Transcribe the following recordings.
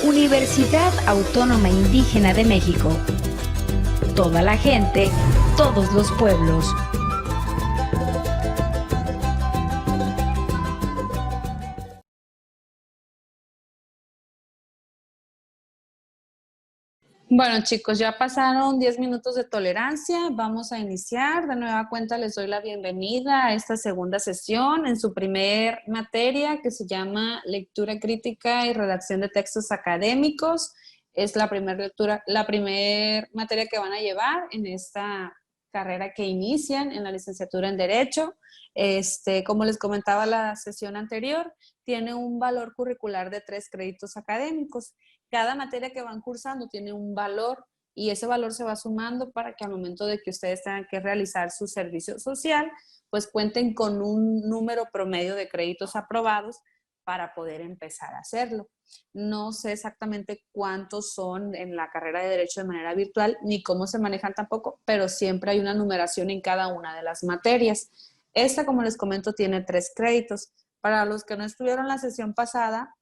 Universidad Autónoma Indígena de México. Toda la gente, todos los pueblos. Bueno, chicos, ya pasaron 10 minutos de tolerancia. Vamos a iniciar. De nueva cuenta, les doy la bienvenida a esta segunda sesión en su primer materia que se llama Lectura Crítica y Redacción de Textos Académicos. Es la primera lectura, la primera materia que van a llevar en esta carrera que inician en la licenciatura en Derecho. Como les comentaba la sesión anterior, tiene un valor curricular de 3 créditos académicos. Cada materia que van cursando tiene un valor y ese valor se va sumando para que al momento de que ustedes tengan que realizar su servicio social, pues cuenten con un número promedio de créditos aprobados para poder empezar a hacerlo. No sé exactamente cuántos son en la carrera de Derecho de manera virtual, ni cómo se manejan tampoco, pero siempre hay una numeración en cada una de las materias. Esta, como les comento, tiene 3 créditos. Para los que no estuvieron la sesión pasada,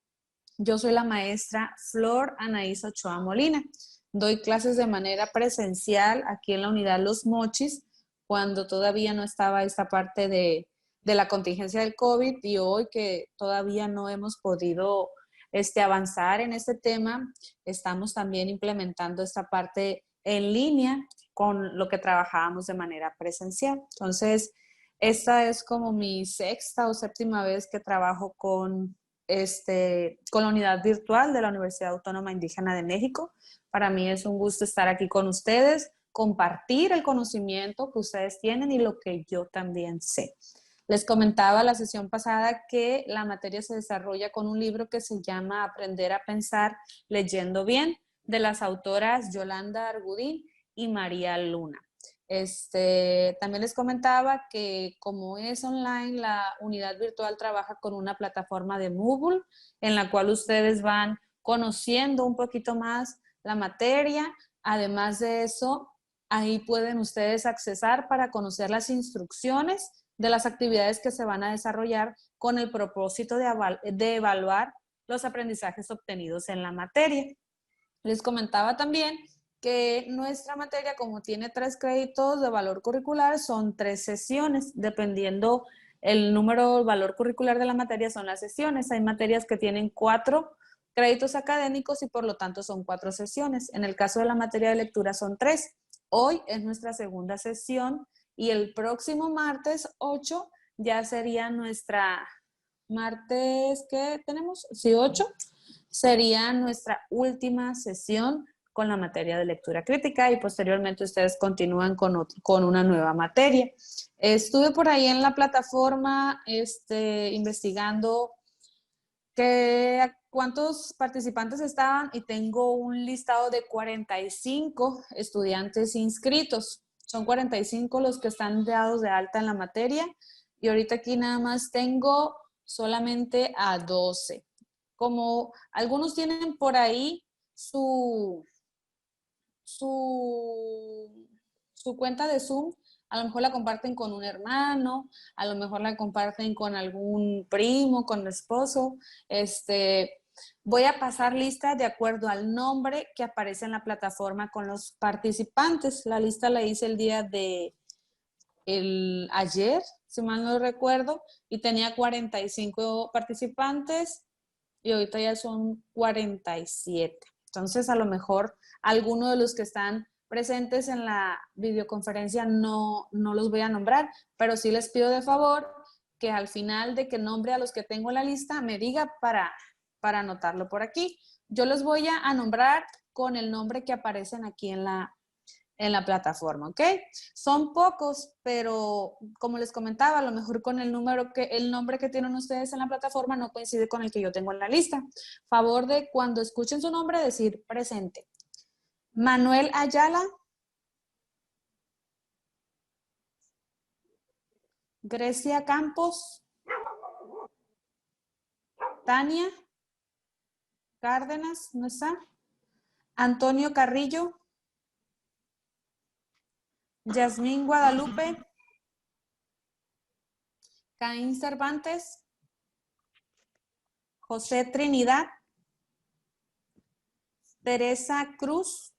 yo soy la maestra Flor Anaís Ochoa Molina. Doy clases de manera presencial aquí en la unidad Los Mochis, cuando todavía no estaba esta parte de la contingencia del COVID, y hoy que todavía no hemos podido avanzar en este tema, estamos también implementando esta parte en línea con lo que trabajábamos de manera presencial. Entonces, esta es como mi 6ª o 7ª vez que trabajo con la unidad virtual de la Universidad Autónoma Indígena de México. Para mí es un gusto estar aquí con ustedes, compartir el conocimiento que ustedes tienen y lo que yo también sé. Les comentaba la sesión pasada que la materia se desarrolla con un libro que se llama Aprender a pensar leyendo bien, de las autoras Yolanda Argudín y María Luna. También les comentaba que como es online, la unidad virtual trabaja con una plataforma de Moodle en la cual ustedes van conociendo un poquito más la materia. Además de eso, ahí pueden ustedes accesar para conocer las instrucciones de las actividades que se van a desarrollar con el propósito de evaluar los aprendizajes obtenidos en la materia. Les comentaba también que nuestra materia, como tiene 3 créditos de valor curricular, son 3 sesiones, dependiendo el número, el valor curricular de la materia son las sesiones. Hay materias que tienen 4 créditos académicos y por lo tanto son 4 sesiones. En el caso de la materia de lectura son 3. Hoy es nuestra segunda sesión y el próximo martes 8 ya sería nuestra, martes, ¿qué tenemos? Sí, 8 sería nuestra última sesión con la materia de lectura crítica y posteriormente ustedes continúan con una nueva materia. Estuve por ahí en la plataforma investigando cuántos participantes estaban y tengo un listado de 45 estudiantes inscritos. Son 45 los que están dados de alta en la materia y ahorita aquí nada más tengo solamente a 12. Como algunos tienen por ahí su, su, su cuenta de Zoom, a lo mejor la comparten con un hermano, a lo mejor la comparten con algún primo, con el esposo. Voy a pasar lista de acuerdo al nombre que aparece en la plataforma con los participantes. La lista la hice el día de ayer, si mal no recuerdo, y tenía 45 participantes y ahorita ya son 47. Entonces, a lo mejor alguno de los que están presentes en la videoconferencia no los voy a nombrar, pero sí les pido de favor que al final de que nombre a los que tengo en la lista me diga para anotarlo por aquí. Yo los voy a nombrar con el nombre que aparecen aquí en la plataforma, ¿ok? Son pocos, pero como les comentaba, a lo mejor con el nombre que tienen ustedes en la plataforma no coincide con el que yo tengo en la lista. Favor de cuando escuchen su nombre decir presente. Manuel Ayala, Grecia Campos, Tania Cárdenas, ¿no está? Antonio Carrillo, Yasmín Guadalupe, Caín Cervantes, José Trinidad, Teresa Cruz.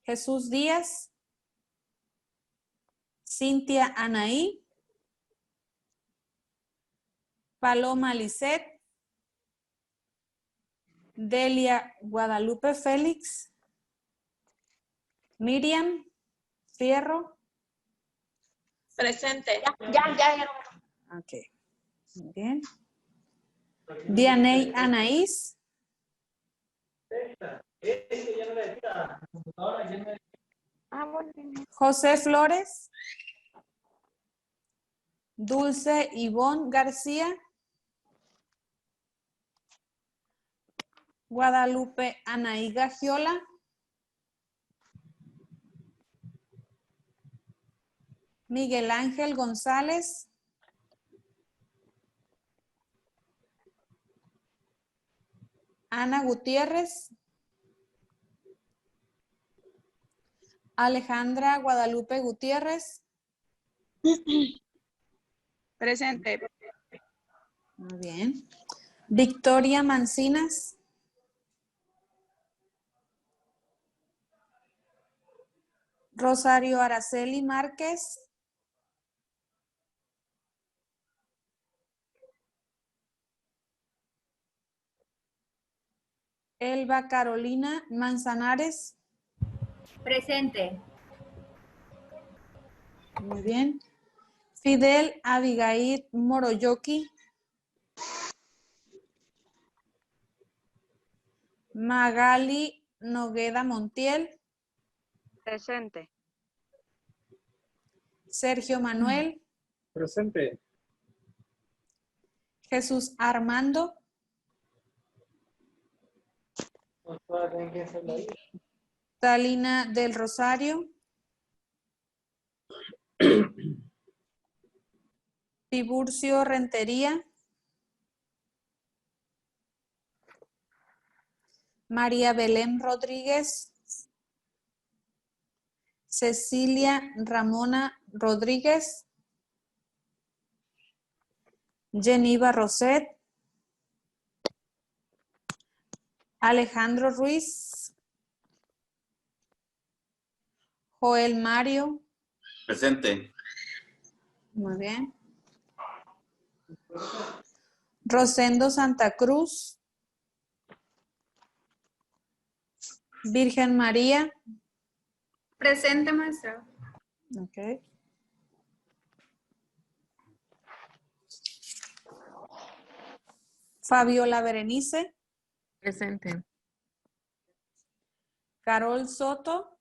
Jesús Díaz. Cintia Anaí. Paloma Lisset. Delia Guadalupe Félix. Miriam Fierro. Presente. Ya. Ok, muy bien. Dianey Anaís. José Flores. Dulce Ivonne García. Guadalupe Anaí Gagiola. Miguel Ángel González. Ana Gutiérrez. Alejandra Guadalupe Gutiérrez. Presente. Muy bien. Victoria Mancinas. Rosario Araceli Márquez. Elba Carolina Manzanares. Presente. Muy bien. Fidel Abigail Moroyoki. Magali Nogueda Montiel. Presente. Sergio Manuel. Presente. Jesús Armando. Talina del Rosario. Tiburcio Rentería. María Belén Rodríguez. Cecilia Ramona Rodríguez. Geniva Roset. Alejandro Ruiz. Joel Mario. Presente. Muy bien. Rosendo Santa Cruz. Virgen María. Presente, maestra. Ok. Fabiola Berenice. Presente. Carol Soto.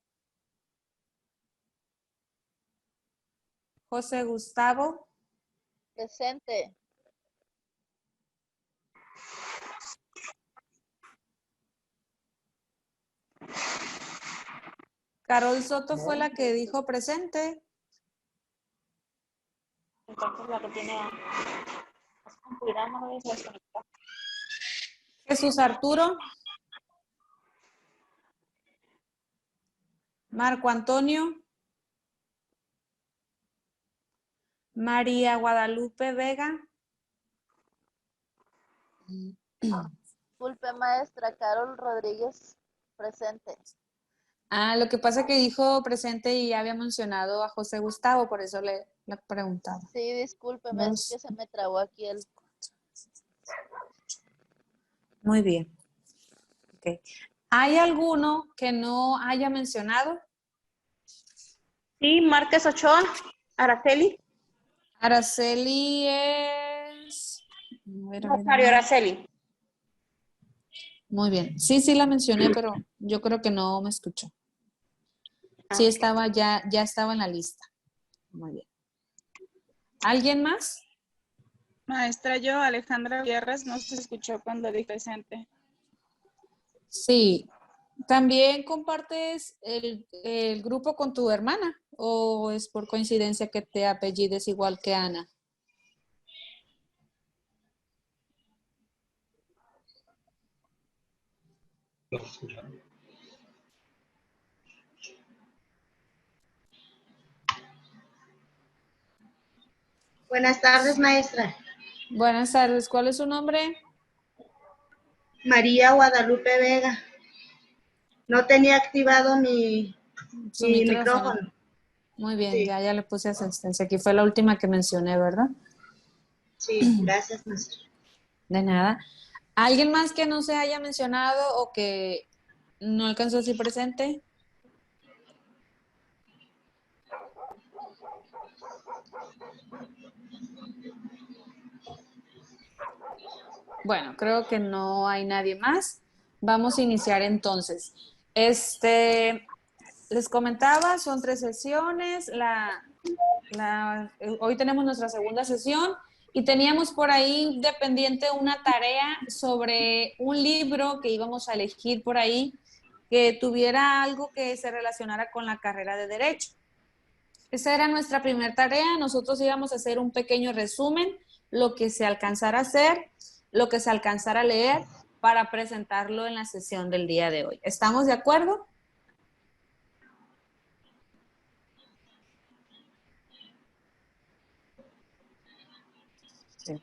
José Gustavo. Presente. Carol Soto fue la que dijo presente. Entonces la que tiene las configuramos es desconectar. Jesús Arturo. Marco Antonio. María Guadalupe Vega. Disculpe, maestra. Carol Rodríguez. Presente. Lo que pasa es que dijo presente y ya había mencionado a José Gustavo, por eso le preguntaba. Sí, discúlpeme, es que se me trabó aquí el... Muy bien. Okay. ¿Hay alguno que no haya mencionado? Sí, Márquez Ochoa. Araceli. Araceli es... Rosario Araceli. Muy bien. Sí la mencioné, pero yo creo que no me escuchó. Sí estaba, ya estaba en la lista. Muy bien. ¿Alguien más? Maestra, yo, Alejandra Gutiérrez, no se escuchó cuando dije presente. Sí. ¿También compartes el grupo con tu hermana? ¿O es por coincidencia que te apellides igual que Ana? Buenas tardes, maestra. Buenas tardes. ¿Cuál es su nombre? María Guadalupe Vega. No tenía activado mi Su micrófono. Muy bien, Sí. ya le puse asistencia. Aquí fue la última que mencioné, ¿verdad? Sí, gracias, maestra. De nada. ¿Alguien más que no se haya mencionado o que no alcanzó a ser presente? Bueno, creo que no hay nadie más. Vamos a iniciar entonces. Les comentaba, son 3 sesiones. Hoy tenemos nuestra segunda sesión y teníamos por ahí de pendiente una tarea sobre un libro que íbamos a elegir por ahí que tuviera algo que se relacionara con la carrera de Derecho. Esa era nuestra primera tarea. Nosotros íbamos a hacer un pequeño resumen, lo que se alcanzara a hacer, lo que se alcanzara a leer para presentarlo en la sesión del día de hoy. ¿Estamos de acuerdo?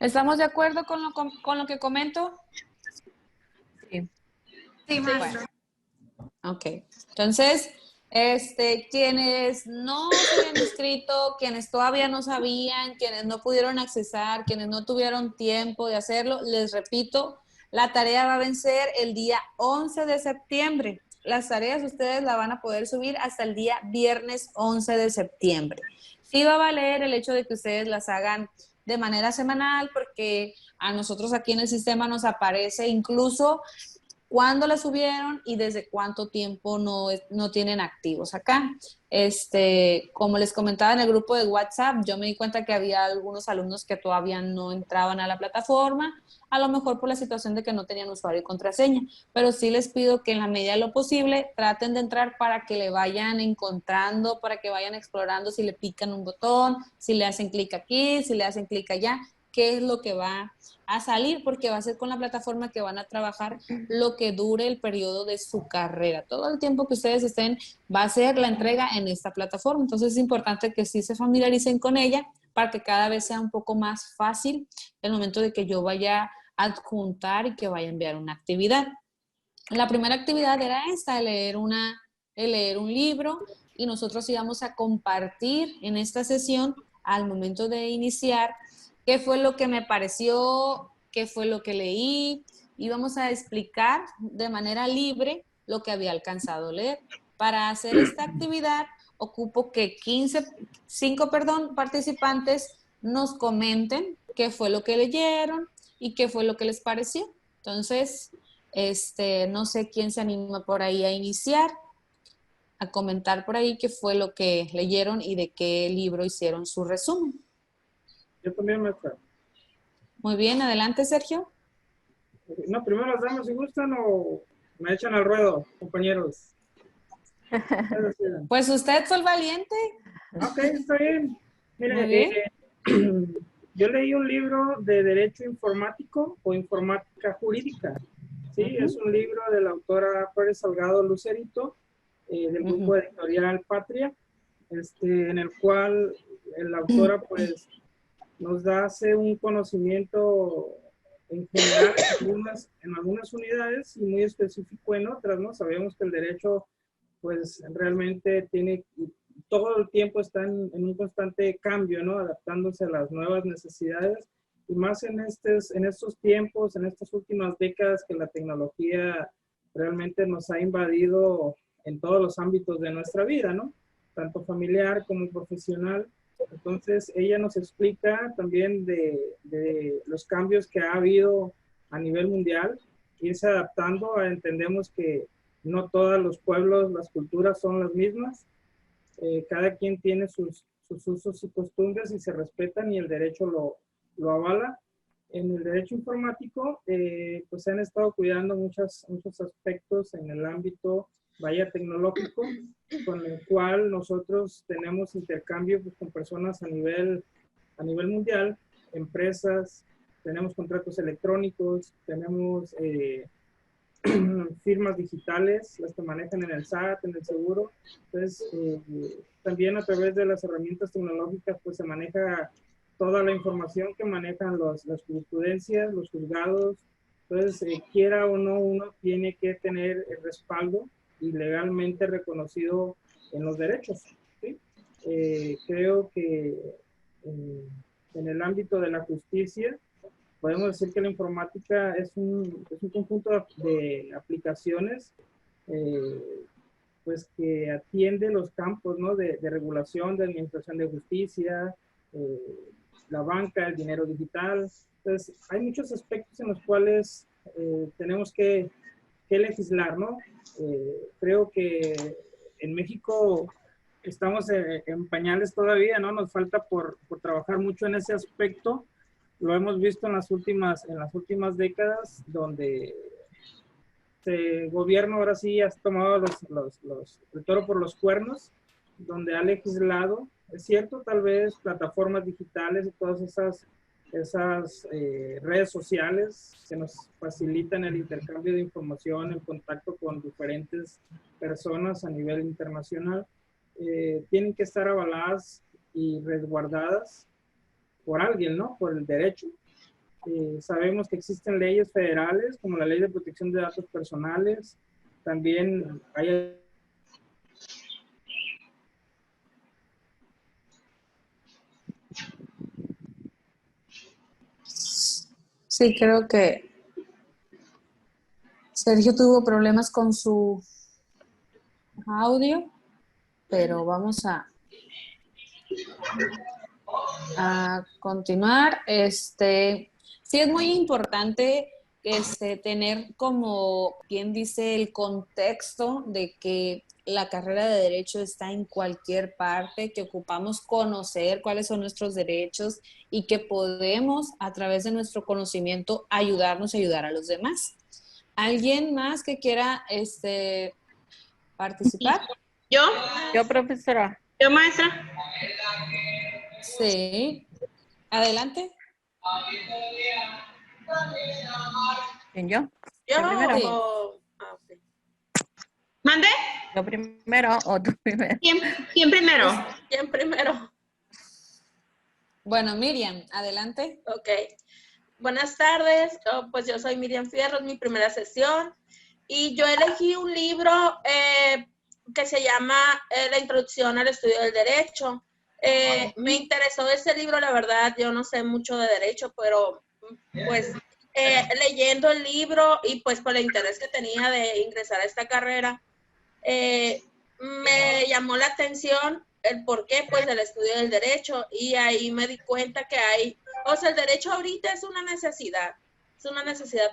¿Estamos de acuerdo con lo que comento? Sí. Sí, maestra. Ok. Entonces, quienes no se habían inscrito, quienes todavía no sabían, quienes no pudieron accesar, quienes no tuvieron tiempo de hacerlo, les repito, la tarea va a vencer el día 11 de septiembre. Las tareas ustedes la van a poder subir hasta el día viernes 11 de septiembre. Sí va a valer el hecho de que ustedes las hagan de manera semanal, porque a nosotros aquí en el sistema nos aparece incluso cuándo la subieron y desde cuánto tiempo no tienen activos acá. Como les comentaba en el grupo de WhatsApp, yo me di cuenta que había algunos alumnos que todavía no entraban a la plataforma, a lo mejor por la situación de que no tenían usuario y contraseña, pero sí les pido que en la medida de lo posible traten de entrar para que le vayan encontrando, para que vayan explorando si le pican un botón, si le hacen clic aquí, si le hacen clic allá, qué es lo que va a salir, porque va a ser con la plataforma que van a trabajar lo que dure el periodo de su carrera. Todo el tiempo que ustedes estén va a ser la entrega en esta plataforma. Entonces es importante que sí se familiaricen con ella para que cada vez sea un poco más fácil el momento de que yo vaya a adjuntar y que vaya a enviar una actividad. La primera actividad era esta, leer un libro, y nosotros íbamos a compartir en esta sesión al momento de iniciar qué fue lo que me pareció, qué fue lo que leí, y vamos a explicar de manera libre lo que había alcanzado a leer. Para hacer esta actividad ocupo que 5 participantes nos comenten qué fue lo que leyeron y qué fue lo que les pareció. Entonces, no sé quién se anima por ahí a iniciar, a comentar por ahí qué fue lo que leyeron y de qué libro hicieron su resumen. Yo también, maestra. Muy bien, adelante, Sergio. No, primero las damas, si gustan, o me echan al ruedo, compañeros. Pues usted fue el valiente. Ok, está bien. Muy Mire, bien. yo leí un libro de Derecho Informático o Informática Jurídica. Sí, es un libro de la autora Pérez Salgado Lucerito, del grupo editorial Patria, en el cual la autora pues nos hace un conocimiento en general en algunas unidades y muy específico en otras, ¿no? Sabemos que el derecho pues realmente todo el tiempo está en un constante cambio, ¿no? Adaptándose a las nuevas necesidades, y más en estos tiempos, en estas últimas décadas que la tecnología realmente nos ha invadido en todos los ámbitos de nuestra vida, ¿no? Tanto familiar como profesional. Entonces, ella nos explica también de los cambios que ha habido a nivel mundial, irse adaptando. Entendemos que no todos los pueblos, las culturas son las mismas. Cada quien tiene sus usos y costumbres y se respetan, y el derecho lo avala. En el derecho informático, pues se han estado cuidando muchos aspectos en el ámbito tecnológico, con el cual nosotros tenemos intercambio pues, con personas a nivel mundial, empresas, tenemos contratos electrónicos, tenemos firmas digitales, las que manejan en el SAT, en el seguro. Entonces, también a través de las herramientas tecnológicas, pues se maneja toda la información que manejan las jurisprudencias, los juzgados, Entonces, quiera o no, uno tiene que tener el respaldo y legalmente reconocido en los derechos, ¿sí? Creo que en el ámbito de la justicia, podemos decir que la informática es un conjunto de aplicaciones pues que atiende los campos, ¿no? de regulación, de administración de justicia, la banca, el dinero digital. Entonces, hay muchos aspectos en los cuales tenemos que legislar, ¿no? Creo que en México estamos en pañales todavía, ¿no? Nos falta por trabajar mucho en ese aspecto. Lo hemos visto en las últimas décadas, donde el gobierno ahora sí ha tomado el toro por los cuernos, donde ha legislado. Es cierto, tal vez plataformas digitales y todas esas redes sociales que nos facilitan el intercambio de información, el contacto con diferentes personas a nivel internacional, tienen que estar avaladas y resguardadas por alguien, ¿no? Por el derecho. Sabemos que existen leyes federales, como la Ley de Protección de Datos Personales. También hay... Sí, creo que Sergio tuvo problemas con su audio, pero vamos a continuar. Sí es muy importante tener, como quien dice, el contexto de que la carrera de Derecho está en cualquier parte, que ocupamos conocer cuáles son nuestros derechos y que podemos, a través de nuestro conocimiento, ayudarnos a ayudar a los demás. ¿Alguien más que quiera participar? Yo, profesora. Yo, maestra. Sí. Adelante. ¿Quién, yo? Yo primero? Sí. Okay. ¿Mande? ¿Yo primero o tú primero? ¿Quién primero? ¿Quién primero? Bueno, Miriam, adelante. Ok. Buenas tardes. Pues yo soy Miriam Fierro, es mi primera sesión. Y yo elegí un libro que se llama La Introducción al Estudio del Derecho. Me interesó ese libro, la verdad, yo no sé mucho de derecho, pero pues leyendo el libro y pues por el interés que tenía de ingresar a esta carrera, me llamó la atención el porqué pues del estudio del derecho, y ahí me di cuenta que el derecho ahorita es una necesidad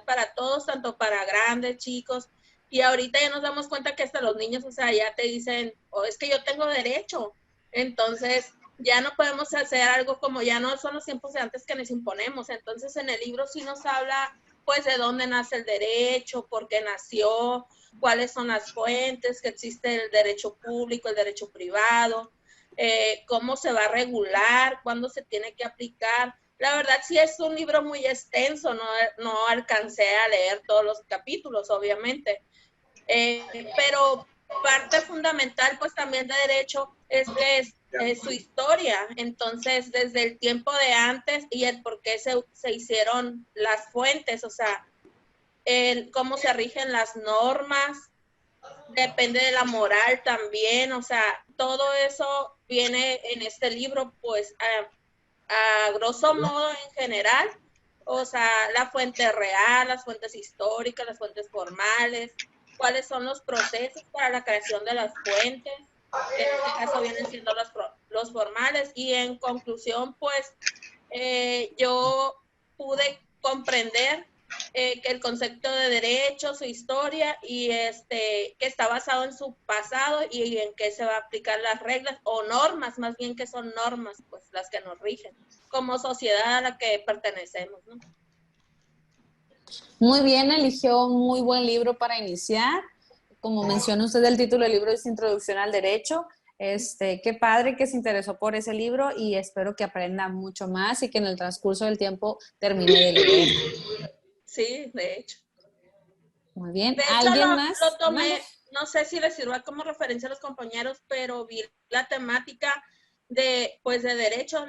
para todos, tanto para grandes, chicos, y ahorita ya nos damos cuenta que hasta los niños, ya te dicen, es que yo tengo derecho. Entonces ya no podemos hacer algo como, ya no son los tiempos de antes que nos imponemos. Entonces en el libro sí nos habla pues de dónde nace el derecho, por qué nació, cuáles son las fuentes, que existe el derecho público, el derecho privado, cómo se va a regular, cuándo se tiene que aplicar. La verdad sí es un libro muy extenso, no alcancé a leer todos los capítulos, obviamente, pero parte fundamental pues también de derecho es su historia. Entonces desde el tiempo de antes y el por qué se hicieron las fuentes, cómo se rigen las normas, depende de la moral también, todo eso viene en este libro pues a grosso modo en general, la fuente real, las fuentes históricas, las fuentes formales, cuáles son los procesos para la creación de las fuentes, que en este caso vienen siendo los formales, y en conclusión, pues, yo pude comprender que el concepto de derecho, su historia, y que está basado en su pasado y en qué se va a aplicar las reglas o normas, más bien que son normas, pues, las que nos rigen como sociedad a la que pertenecemos, ¿no? Muy bien, eligió un muy buen libro para iniciar. Como menciona usted, el título del libro es Introducción al Derecho. Qué padre que se interesó por ese libro, y espero que aprenda mucho más y que en el transcurso del tiempo termine de leer. Sí, de hecho. Muy bien. De hecho, ¿Alguien más? lo tomé, no sé si les sirva como referencia a los compañeros, pero vi la temática de derecho,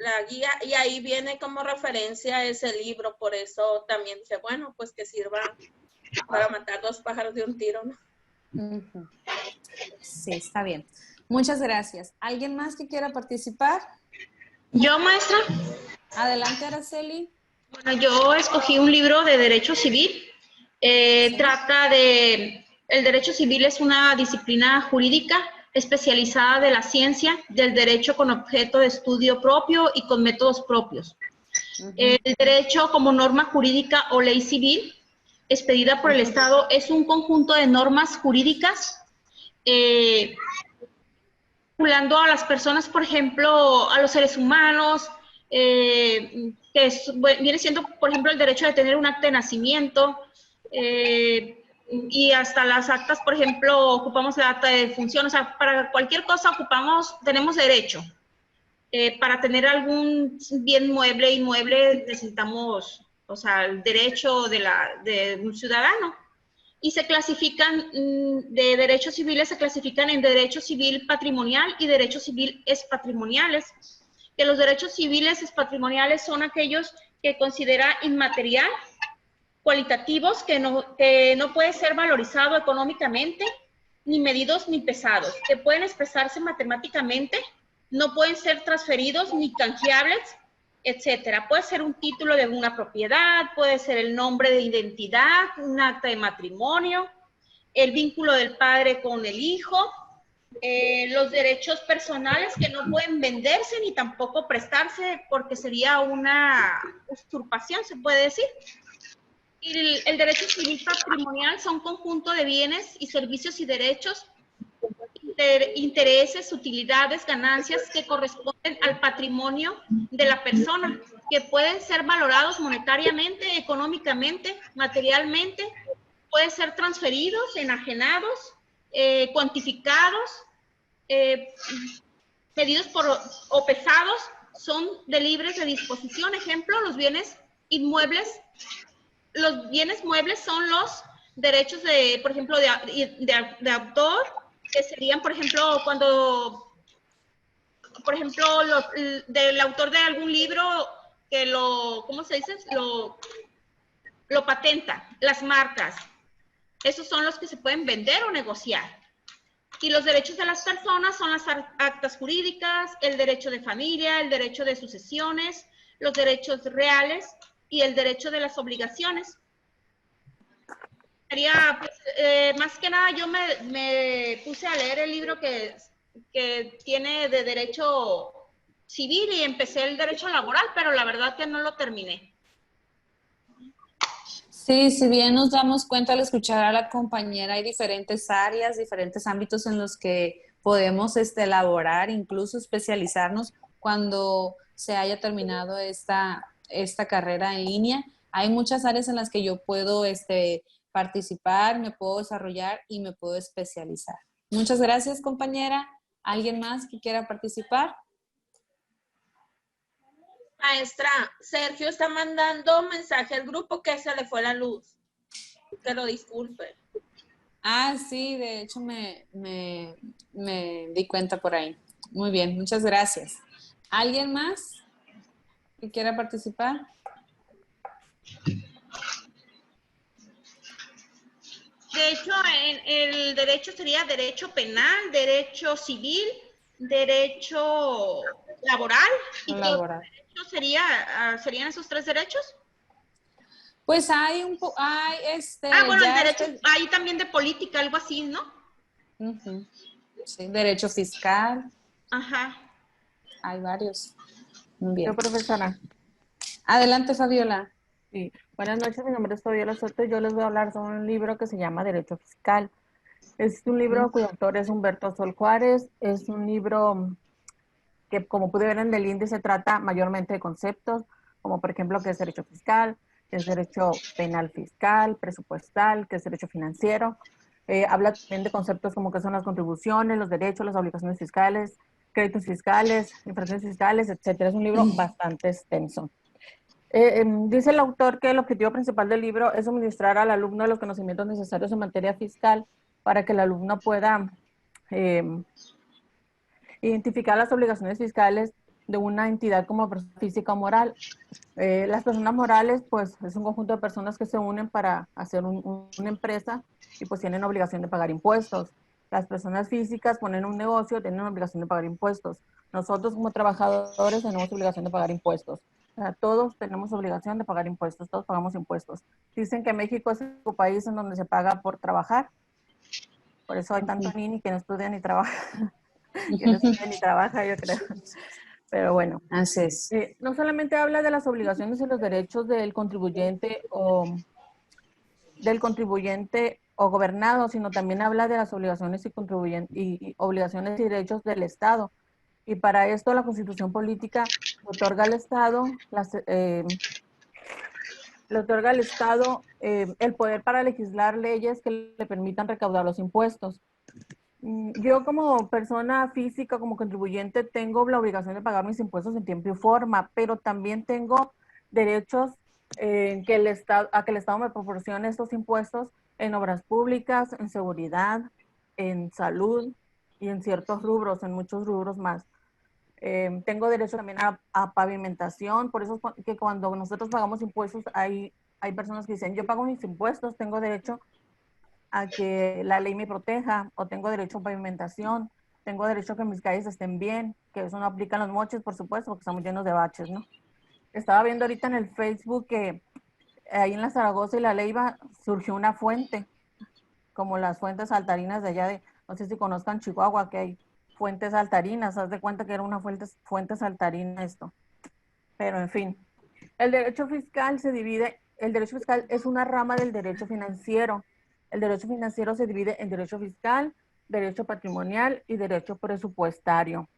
la guía, y ahí viene como referencia ese libro, por eso también dije, bueno, pues que sirva para matar 2 pájaros de un tiro, ¿no? Ujú. Sí, está bien. Muchas gracias. ¿Alguien más que quiera participar? Yo, maestra, Adelante, Araceli. bueno, yo escogí un libro de Derecho Civil. Trata de, el Derecho Civil es una disciplina jurídica especializada de la ciencia del derecho con objeto de estudio propio y con métodos propios. El derecho como norma jurídica o ley civil expedida por el Estado es un conjunto de normas jurídicas vinculando a las personas, por ejemplo, a los seres humanos, viene siendo, por ejemplo, el derecho de tener un acta de nacimiento, y hasta las actas, por ejemplo, ocupamos la acta de defunción, o sea, para cualquier cosa tenemos derecho. Para tener algún bien mueble, inmueble, necesitamos, o sea, el derecho de un ciudadano. Y se clasifican, de derechos civiles, se clasifican en derecho civil patrimonial y derecho civil expatrimoniales. Que los derechos civiles expatrimoniales son aquellos que considera inmaterial, cualitativos, que no puede ser valorizado económicamente, ni medidos ni pesados, que pueden expresarse matemáticamente, no pueden ser transferidos ni canjeables, etcétera. Puede ser un título de una propiedad, puede ser el nombre de identidad, un acta de matrimonio, el vínculo del padre con el hijo, los derechos personales que no pueden venderse ni tampoco prestarse porque sería una usurpación, se puede decir. Y el derecho civil patrimonial son conjunto de bienes y servicios y derechos, intereses, utilidades, ganancias que corresponden al patrimonio de la persona, que pueden ser valorados monetariamente, económicamente, materialmente, pueden ser transferidos, enajenados, cuantificados, medidos o pesados, son de libres de disposición. Ejemplo, los bienes inmuebles. Los bienes muebles son los derechos de, por ejemplo, de autor, que serían, por ejemplo, del autor de algún libro que ¿cómo se dice? Lo patenta, las marcas. Esos son los que se pueden vender o negociar. Y los derechos de las personas son las actas jurídicas, el derecho de familia, el derecho de sucesiones, los derechos reales y el derecho de las obligaciones. Más que nada yo me puse a leer el libro que tiene de derecho civil y empecé el derecho laboral, pero la verdad que no lo terminé. Sí, si bien nos damos cuenta al escuchar a la compañera, hay diferentes áreas, diferentes ámbitos en los que podemos elaborar, incluso especializarnos cuando se haya terminado esta carrera en línea. Hay muchas áreas en las que yo puedo participar, me puedo desarrollar y me puedo especializar. Muchas gracias, compañera. ¿Alguien más que quiera participar? Maestra, Sergio está mandando mensaje al grupo que se le fue la luz. Que lo disculpe. Ah, sí, de hecho me di cuenta por ahí. Muy bien, muchas gracias. ¿Alguien más que quiera participar? De hecho, el derecho sería derecho penal, derecho civil, derecho laboral. ¿Y Laboral. qué derecho serían esos 3 derechos? Pues hay bueno, el derecho, hay también de política, algo así, ¿no? Uh-huh. Sí, derecho fiscal. Ajá. Hay varios. Muy bien. Yo, profesora. Adelante, Fabiola. Sí. Buenas noches, mi nombre es Fabiola Soto y yo les voy a hablar sobre un libro que se llama Derecho Fiscal. Es un libro cuyo autor es Humberto Sol Juárez. Es un libro que, como pude ver en el índice, trata mayormente de conceptos, como por ejemplo qué es derecho fiscal, qué es derecho penal fiscal, presupuestal, qué es derecho financiero. Habla también de conceptos como qué son las contribuciones, los derechos, las obligaciones fiscales, créditos fiscales, infracciones fiscales, etcétera. Es un libro bastante extenso. Dice el autor que el objetivo principal del libro es suministrar al alumno los conocimientos necesarios en materia fiscal para que el alumno pueda identificar las obligaciones fiscales de una entidad como persona física o moral. Las personas morales, pues, es un conjunto de personas que se unen para hacer una empresa y pues tienen obligación de pagar impuestos. Las personas físicas ponen un negocio, tienen obligación de pagar impuestos. Nosotros como trabajadores tenemos obligación de pagar impuestos. O sea, todos tenemos obligación de pagar impuestos, todos pagamos impuestos. Dicen que México es el único país en donde se paga por trabajar. Por eso hay tanto niño que no estudia ni trabaja. Que no estudia ni trabaja, yo creo. Pero bueno. Así es. No solamente habla de las obligaciones y los derechos del contribuyente o gobernado, sino también habla de las obligaciones y obligaciones y derechos del Estado. Y para esto la Constitución Política otorga al Estado el poder para legislar leyes que le permitan recaudar los impuestos. Yo como persona física, como contribuyente, tengo la obligación de pagar mis impuestos en tiempo y forma, pero también tengo derechos a que el Estado me proporcione estos impuestos en obras públicas, en seguridad, en salud y en ciertos rubros, en muchos rubros más. Tengo derecho también a pavimentación, por eso es que cuando nosotros pagamos impuestos hay personas que dicen, yo pago mis impuestos, tengo derecho a que la ley me proteja, o tengo derecho a pavimentación, tengo derecho a que mis calles estén bien, que eso no aplica en los moches, por supuesto, porque estamos llenos de baches, ¿no? Estaba viendo ahorita en el Facebook que ahí en la Zaragoza y la Leiva surgió una fuente, como las fuentes saltarinas de allá de, no sé si conozcan Chihuahua, que hay fuentes saltarinas, haz de cuenta que era una fuente saltarina esto. Pero en fin, el derecho fiscal el derecho fiscal es una rama del derecho financiero. El derecho financiero se divide en derecho fiscal, derecho patrimonial y derecho presupuestario.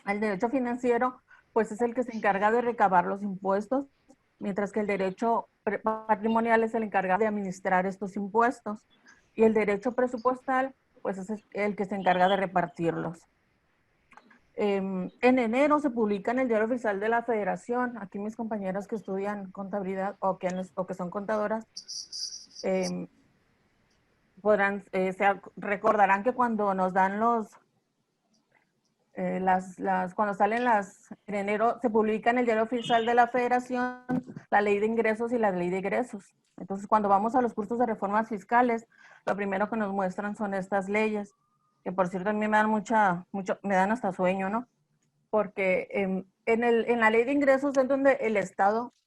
El derecho financiero, pues, es el que se encarga de recabar los impuestos, mientras que el derecho patrimonial es el encargado de administrar estos impuestos. Y el derecho presupuestal, pues, es el que se encarga de repartirlos. En enero se publica en el Diario Oficial de la Federación, aquí mis compañeras que estudian contabilidad o que son contadoras, se recordarán que cuando nos dan cuando salen en enero, se publica en el Diario Oficial de la Federación la Ley de Ingresos y la Ley de Egresos. Entonces, cuando vamos a los cursos de reformas fiscales, lo primero que nos muestran son estas leyes, que por cierto a mí me dan me dan hasta sueño, ¿no? Porque en la Ley de Ingresos es donde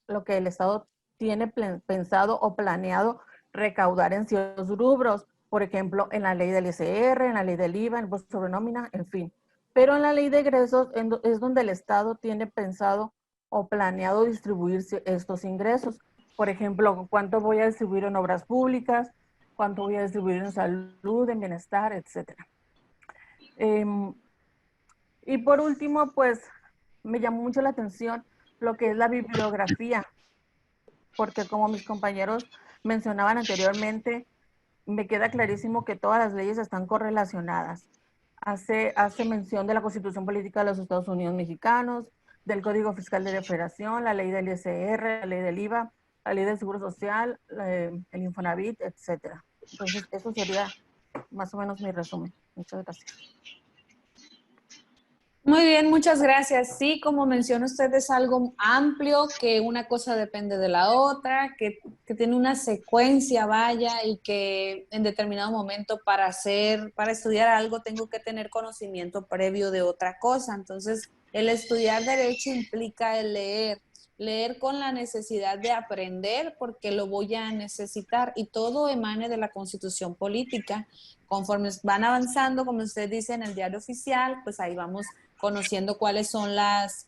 lo que el Estado tiene pensado o planeado recaudar en ciertos rubros, por ejemplo, en la ley del ISR, en la ley del IVA, en el impuesto sobre nómina, en fin. Pero en la ley de egresos es donde el Estado tiene pensado o planeado distribuir estos ingresos. Por ejemplo, cuánto voy a distribuir en obras públicas, cuánto voy a distribuir en salud, en bienestar, etc. Y por último, pues, me llamó mucho la atención lo que es la bibliografía, porque como mis compañeros mencionaban anteriormente, me queda clarísimo que todas las leyes están correlacionadas. Hace mención de la Constitución Política de los Estados Unidos Mexicanos, del Código Fiscal de la Federación, la ley del ISR, la ley del IVA, la ley del Seguro Social, el Infonavit, etc. Entonces, eso sería más o menos mi resumen. Muchas gracias. Muy bien, muchas gracias. Sí, como menciona usted, es algo amplio, que una cosa depende de la otra, que tiene una secuencia, vaya, y que en determinado momento para estudiar algo tengo que tener conocimiento previo de otra cosa. Entonces, el estudiar derecho implica el leer con la necesidad de aprender porque lo voy a necesitar, y todo emane de la Constitución Política. Conforme van avanzando, como usted dice, en el Diario Oficial, pues ahí vamos conociendo cuáles son las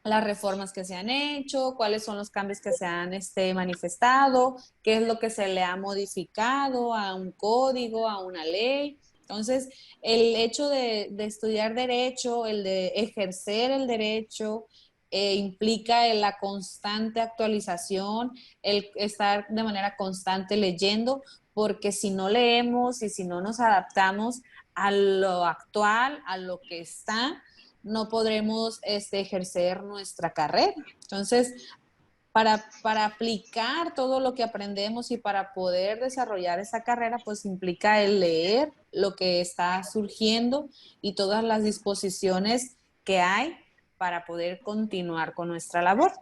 reformas que se han hecho, cuáles son los cambios que se han manifestado, qué es lo que se le ha modificado a un código, a una ley. Entonces, el hecho de estudiar derecho, el de ejercer el derecho, implica la constante actualización, el estar de manera constante leyendo, porque si no leemos y si no nos adaptamos a lo actual, a lo que está, no podremos ejercer nuestra carrera. Entonces, para aplicar todo lo que aprendemos y para poder desarrollar esa carrera, pues implica el leer lo que está surgiendo y todas las disposiciones que hay para poder continuar con nuestra labor.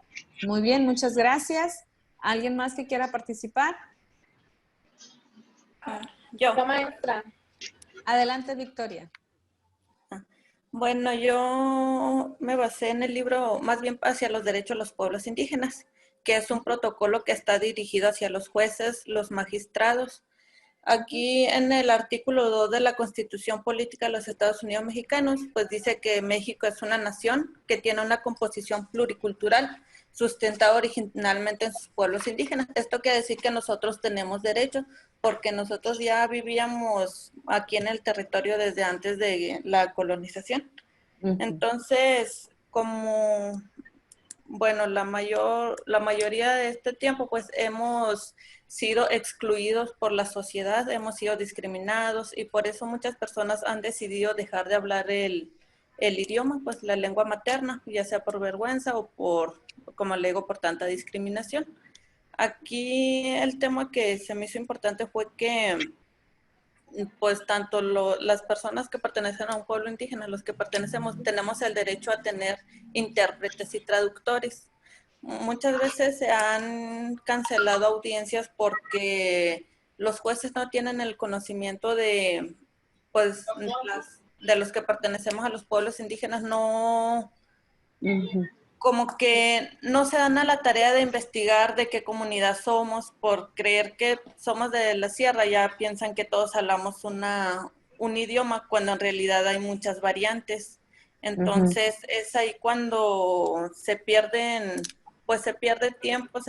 Muy bien, muchas gracias. ¿Alguien más que quiera participar? Yo. Maestra. Adelante, Victoria. Bueno, yo me basé en el libro más bien hacia los derechos de los pueblos indígenas, que es un protocolo que está dirigido hacia los jueces, los magistrados. Aquí en el artículo 2 de la Constitución Política de los Estados Unidos Mexicanos, pues dice que México es una nación que tiene una composición pluricultural sustentada originalmente en sus pueblos indígenas. Esto quiere decir que nosotros tenemos derechos, porque nosotros ya vivíamos aquí en el territorio desde antes de la colonización. Entonces, como, bueno, la mayoría de este tiempo, pues hemos sido excluidos por la sociedad, hemos sido discriminados, y por eso muchas personas han decidido dejar de hablar el idioma, pues la lengua materna, ya sea por vergüenza o por, como le digo, por tanta discriminación. Aquí el tema que se me hizo importante fue que pues tanto las personas que pertenecen a un pueblo indígena, los que pertenecemos, tenemos el derecho a tener intérpretes y traductores. Muchas veces se han cancelado audiencias porque los jueces no tienen el conocimiento de, pues, de los que pertenecemos a los pueblos indígenas, no, como que no se dan a la tarea de investigar de qué comunidad somos. Por creer que somos de la sierra, ya piensan que todos hablamos un idioma, cuando en realidad hay muchas variantes. Entonces es ahí cuando se pierden, pues se pierde tiempo,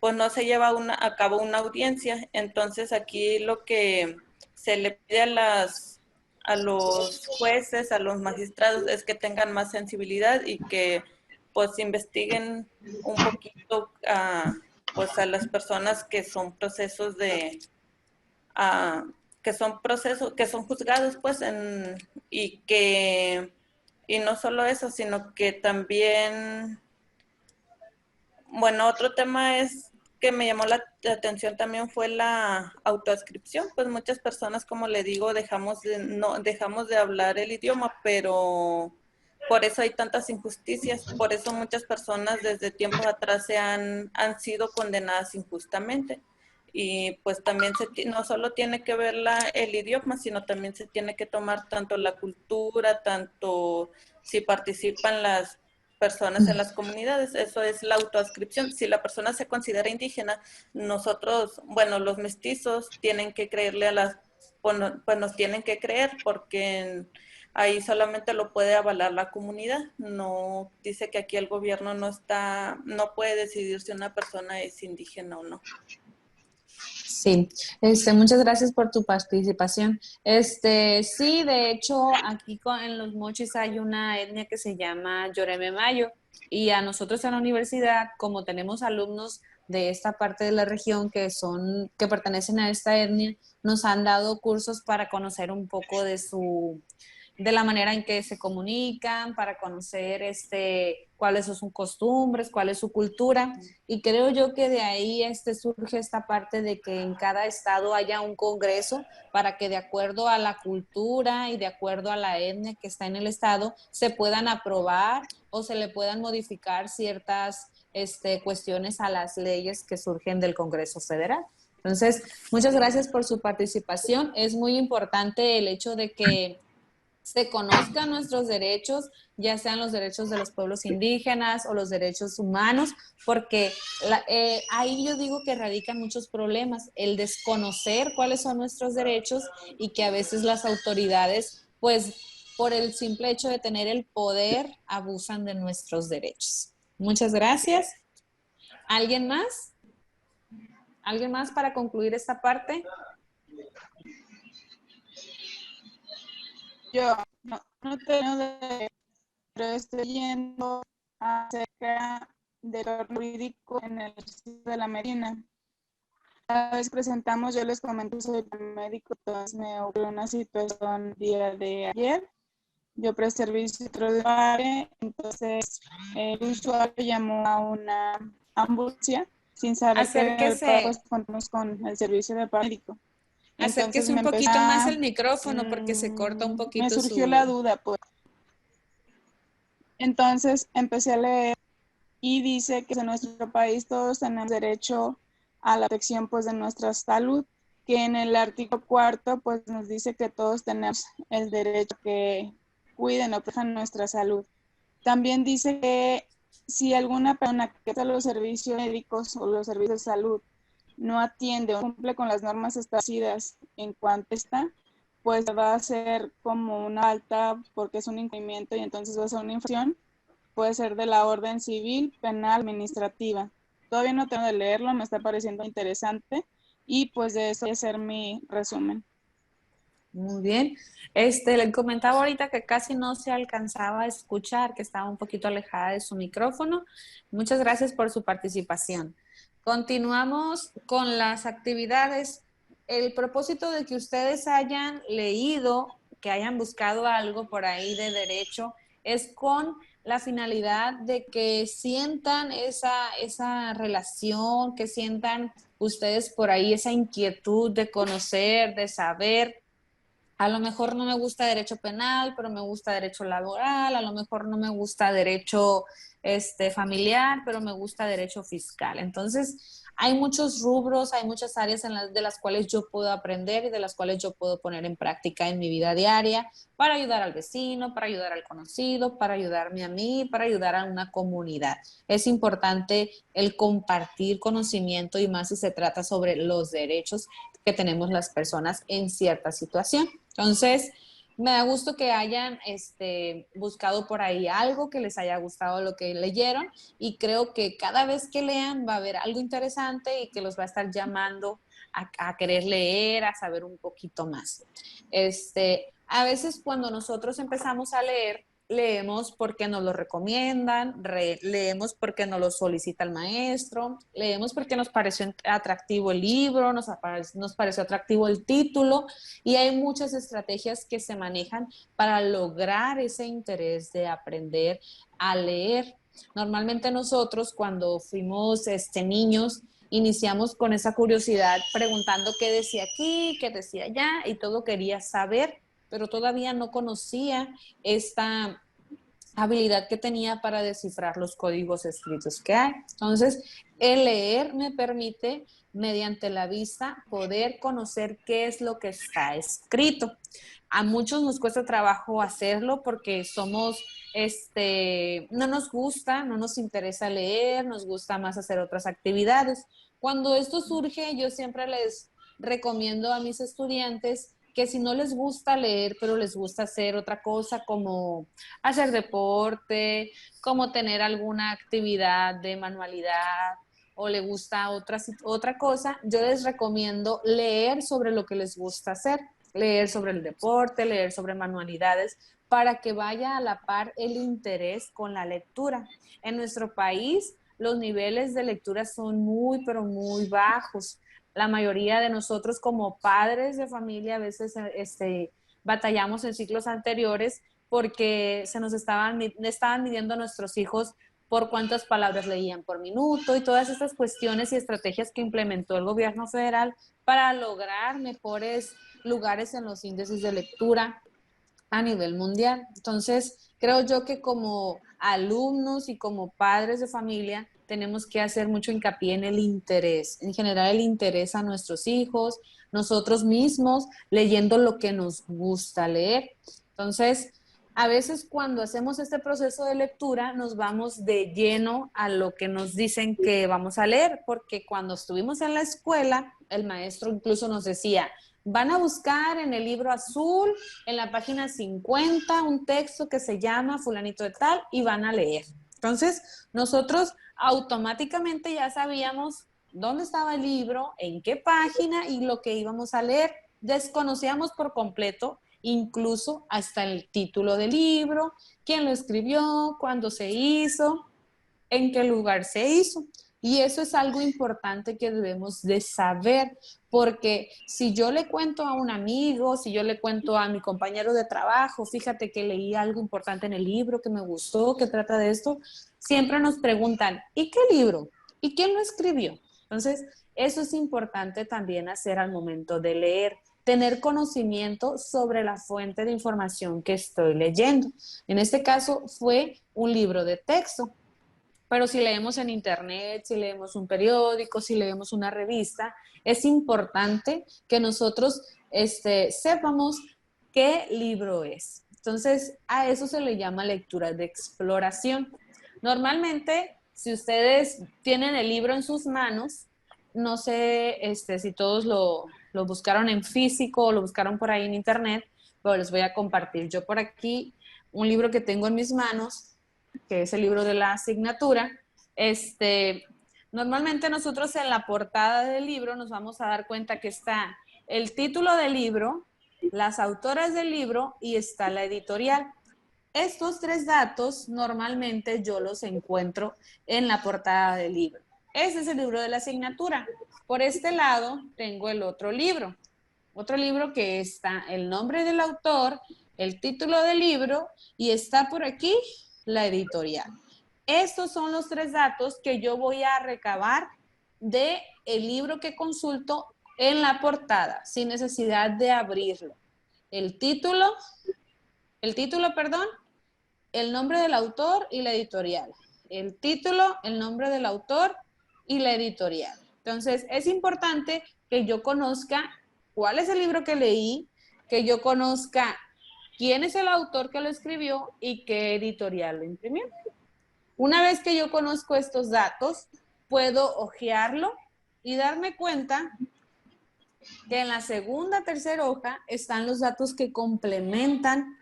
pues no se lleva a cabo una audiencia. Entonces aquí lo que se le pide a los jueces, a los magistrados, es que tengan más sensibilidad y que pues investiguen un poquito pues a las personas que son procesos que son juzgados, pues, y no solo eso, sino que también, bueno, otro tema que me llamó la atención también fue la autoadscripción. Pues muchas personas, como le digo, dejamos de hablar el idioma, pero por eso hay tantas injusticias, por eso muchas personas desde tiempos atrás han sido condenadas injustamente. Y pues también no solo tiene que ver el idioma, sino también se tiene que tomar tanto la cultura, tanto si participan las personas en las comunidades. Eso es la autoadscripción. Si la persona se considera indígena, nosotros, bueno, los mestizos tienen que creerle pues nos tienen que creer, porque ahí solamente lo puede avalar la comunidad. No dice que aquí el gobierno no puede decidir si una persona es indígena o no. Sí, muchas gracias por tu participación. Sí, de hecho, aquí en Los Mochis hay una etnia que se llama Yoreme Mayo, y a nosotros en la universidad, como tenemos alumnos de esta parte de la región que pertenecen a esta etnia, nos han dado cursos para conocer un poco de la manera en que se comunican, para conocer cuáles son sus costumbres, cuál es su cultura, y creo yo que de ahí surge esta parte de que en cada estado haya un congreso para que de acuerdo a la cultura y de acuerdo a la etnia que está en el estado se puedan aprobar o se le puedan modificar ciertas cuestiones a las leyes que surgen del Congreso Federal. Entonces, muchas gracias por su participación. Es muy importante el hecho de que se conozcan nuestros derechos, ya sean los derechos de los pueblos indígenas o los derechos humanos, porque ahí yo digo que radican muchos problemas, el desconocer cuáles son nuestros derechos, y que a veces las autoridades, pues por el simple hecho de tener el poder, abusan de nuestros derechos. Muchas gracias. ¿Alguien más? ¿Alguien más para concluir esta parte? Yo no tengo pero estoy yendo acerca del jurídico en el sitio de la Medina. Cada vez presentamos, yo les comento, soy médico, entonces me ocurrió una situación el día de ayer. Yo presté servicio de usuario, entonces el usuario llamó a una ambulancia sin saber que contamos con el servicio de paramédico. Acérquese un poquito más el micrófono porque se corta un poquito. Me surgió la duda, pues. Entonces empecé a leer y dice que en nuestro país todos tenemos derecho a la protección pues de nuestra salud, que en el artículo 4 pues nos dice que todos tenemos el derecho a que cuiden o protejan nuestra salud. También dice que si alguna persona que está los servicios médicos o los servicios de salud no atiende o cumple con las normas establecidas en cuanto está, pues va a ser como una falta porque es un incumplimiento y entonces va a ser una infracción. Puede ser de la orden civil, penal, administrativa. Todavía no tengo de leerlo, me está pareciendo interesante y pues de eso voy a hacer mi resumen. Muy bien. Le comentaba ahorita que casi no se alcanzaba a escuchar, que estaba un poquito alejada de su micrófono. Muchas gracias por su participación. Continuamos con las actividades. El propósito de que ustedes hayan leído, que hayan buscado algo por ahí de derecho, es con la finalidad de que sientan esa relación, que sientan ustedes por ahí esa inquietud de conocer, de saber. A lo mejor no me gusta derecho penal, pero me gusta derecho laboral, a lo mejor no me gusta derecho familiar, pero me gusta derecho fiscal. Entonces, hay muchos rubros, hay muchas áreas de las cuales yo puedo aprender y de las cuales yo puedo poner en práctica en mi vida diaria para ayudar al vecino, para ayudar al conocido, para ayudarme a mí, para ayudar a una comunidad. Es importante el compartir conocimiento y más si se trata sobre los derechos que tenemos las personas en cierta situación. Entonces, me da gusto que hayan buscado por ahí algo que les haya gustado lo que leyeron y creo que cada vez que lean va a haber algo interesante y que los va a estar llamando a querer leer, a saber un poquito más. A veces cuando nosotros empezamos a leer, leemos porque nos lo recomiendan, leemos porque nos lo solicita el maestro, leemos porque nos pareció atractivo el libro, nos pareció atractivo el título y hay muchas estrategias que se manejan para lograr ese interés de aprender a leer. Normalmente nosotros cuando fuimos niños iniciamos con esa curiosidad preguntando qué decía aquí, qué decía allá y todo quería saber, pero todavía no conocía esta habilidad que tenía para descifrar los códigos escritos que hay. Entonces, el leer me permite, mediante la vista, poder conocer qué es lo que está escrito. A muchos nos cuesta trabajo hacerlo porque somos, no nos gusta, no nos interesa leer, nos gusta más hacer otras actividades. Cuando esto surge, yo siempre les recomiendo a mis estudiantes que si no les gusta leer, pero les gusta hacer otra cosa como hacer deporte, como tener alguna actividad de manualidad o le gusta otra cosa, yo les recomiendo leer sobre lo que les gusta hacer, leer sobre el deporte, leer sobre manualidades, para que vaya a la par el interés con la lectura. En nuestro país, los niveles de lectura son muy, pero muy bajos. La mayoría de nosotros como padres de familia a veces batallamos en ciclos anteriores porque se nos estaban midiendo a nuestros hijos por cuántas palabras leían por minuto y todas estas cuestiones y estrategias que implementó el gobierno federal para lograr mejores lugares en los índices de lectura a nivel mundial. Entonces, creo yo que como alumnos y como padres de familia tenemos que hacer mucho hincapié en el interés, en generar el interés a nuestros hijos, nosotros mismos, leyendo lo que nos gusta leer. Entonces, a veces cuando hacemos este proceso de lectura nos vamos de lleno a lo que nos dicen que vamos a leer, porque cuando estuvimos en la escuela, el maestro incluso nos decía, van a buscar en el libro azul, en la página 50, un texto que se llama fulanito de tal y van a leer. Entonces, nosotros automáticamente ya sabíamos dónde estaba el libro, en qué página y lo que íbamos a leer. Desconocíamos por completo, incluso hasta el título del libro, quién lo escribió, cuándo se hizo, en qué lugar se hizo. Y eso es algo importante que debemos de saber, porque si yo le cuento a un amigo, si yo le cuento a mi compañero de trabajo, fíjate que leí algo importante en el libro que me gustó, que trata de esto, siempre nos preguntan, ¿y qué libro? ¿Y quién lo escribió? Entonces, eso es importante también hacer al momento de leer, tener conocimiento sobre la fuente de información que estoy leyendo. En este caso fue un libro de texto, pero si leemos en internet, si leemos un periódico, si leemos una revista, es importante que nosotros sepamos qué libro es. Entonces, a eso se le llama lectura de exploración. Normalmente, si ustedes tienen el libro en sus manos, no sé si todos lo buscaron en físico o lo buscaron por ahí en internet, pero les voy a compartir yo por aquí un libro que tengo en mis manos, que es el libro de la asignatura. Normalmente nosotros en la portada del libro nos vamos a dar cuenta que está el título del libro, las autoras del libro y está la editorial. Estos 3 datos normalmente yo los encuentro en la portada del libro. Este es el libro de la asignatura. Por este lado tengo el otro libro que está el nombre del autor, el título del libro y está por aquí la editorial. Estos son los 3 datos que yo voy a recabar del libro que consulto en la portada, sin necesidad de abrirlo. El título, el nombre del autor y la editorial. El título, el nombre del autor y la editorial. Entonces, es importante que yo conozca cuál es el libro que leí, que yo conozca quién es el autor que lo escribió y qué editorial lo imprimió. Una vez que yo conozco estos datos, puedo hojearlo y darme cuenta que en la segunda, tercera hoja están los datos que complementan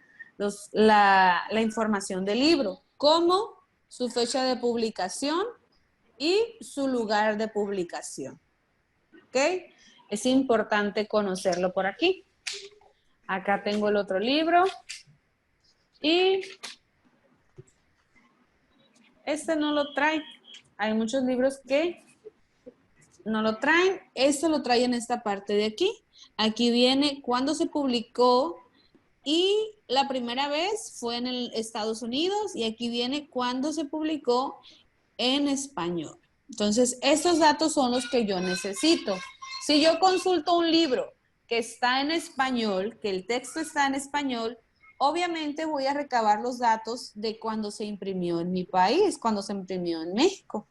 la información del libro, como su fecha de publicación y su lugar de publicación. ¿Ok? Es importante conocerlo por aquí. Acá tengo el otro libro y este no lo trae. Hay muchos libros que no lo traen. Este lo trae en esta parte de aquí. Aquí viene cuándo se publicó y la primera vez fue en Estados Unidos y aquí viene cuándo se publicó en español. Entonces, estos datos son los que yo necesito. Si yo consulto un libro que está en español, que el texto está en español, obviamente voy a recabar los datos de cuando se imprimió en mi país, cuando se imprimió en México.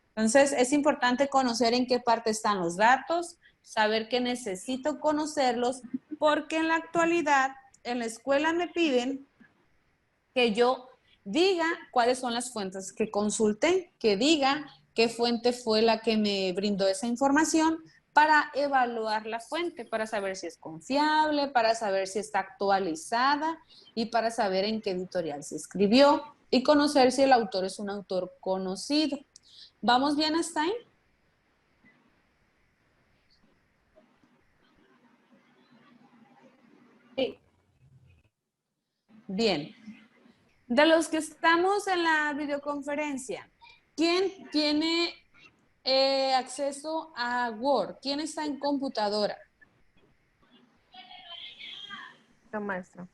Entonces, es importante conocer en qué parte están los datos, saber que necesito conocerlos, porque en la actualidad, en la escuela me piden que yo diga cuáles son las fuentes que consulté, que diga qué fuente fue la que me brindó esa información para evaluar la fuente, para saber si es confiable, para saber si está actualizada y para saber en qué editorial se escribió y conocer si el autor es un autor conocido. ¿Vamos bien hasta ahí? Sí. Bien. De los que estamos en la videoconferencia, ¿quién tiene acceso a Word? ¿Quién está en computadora? La maestra.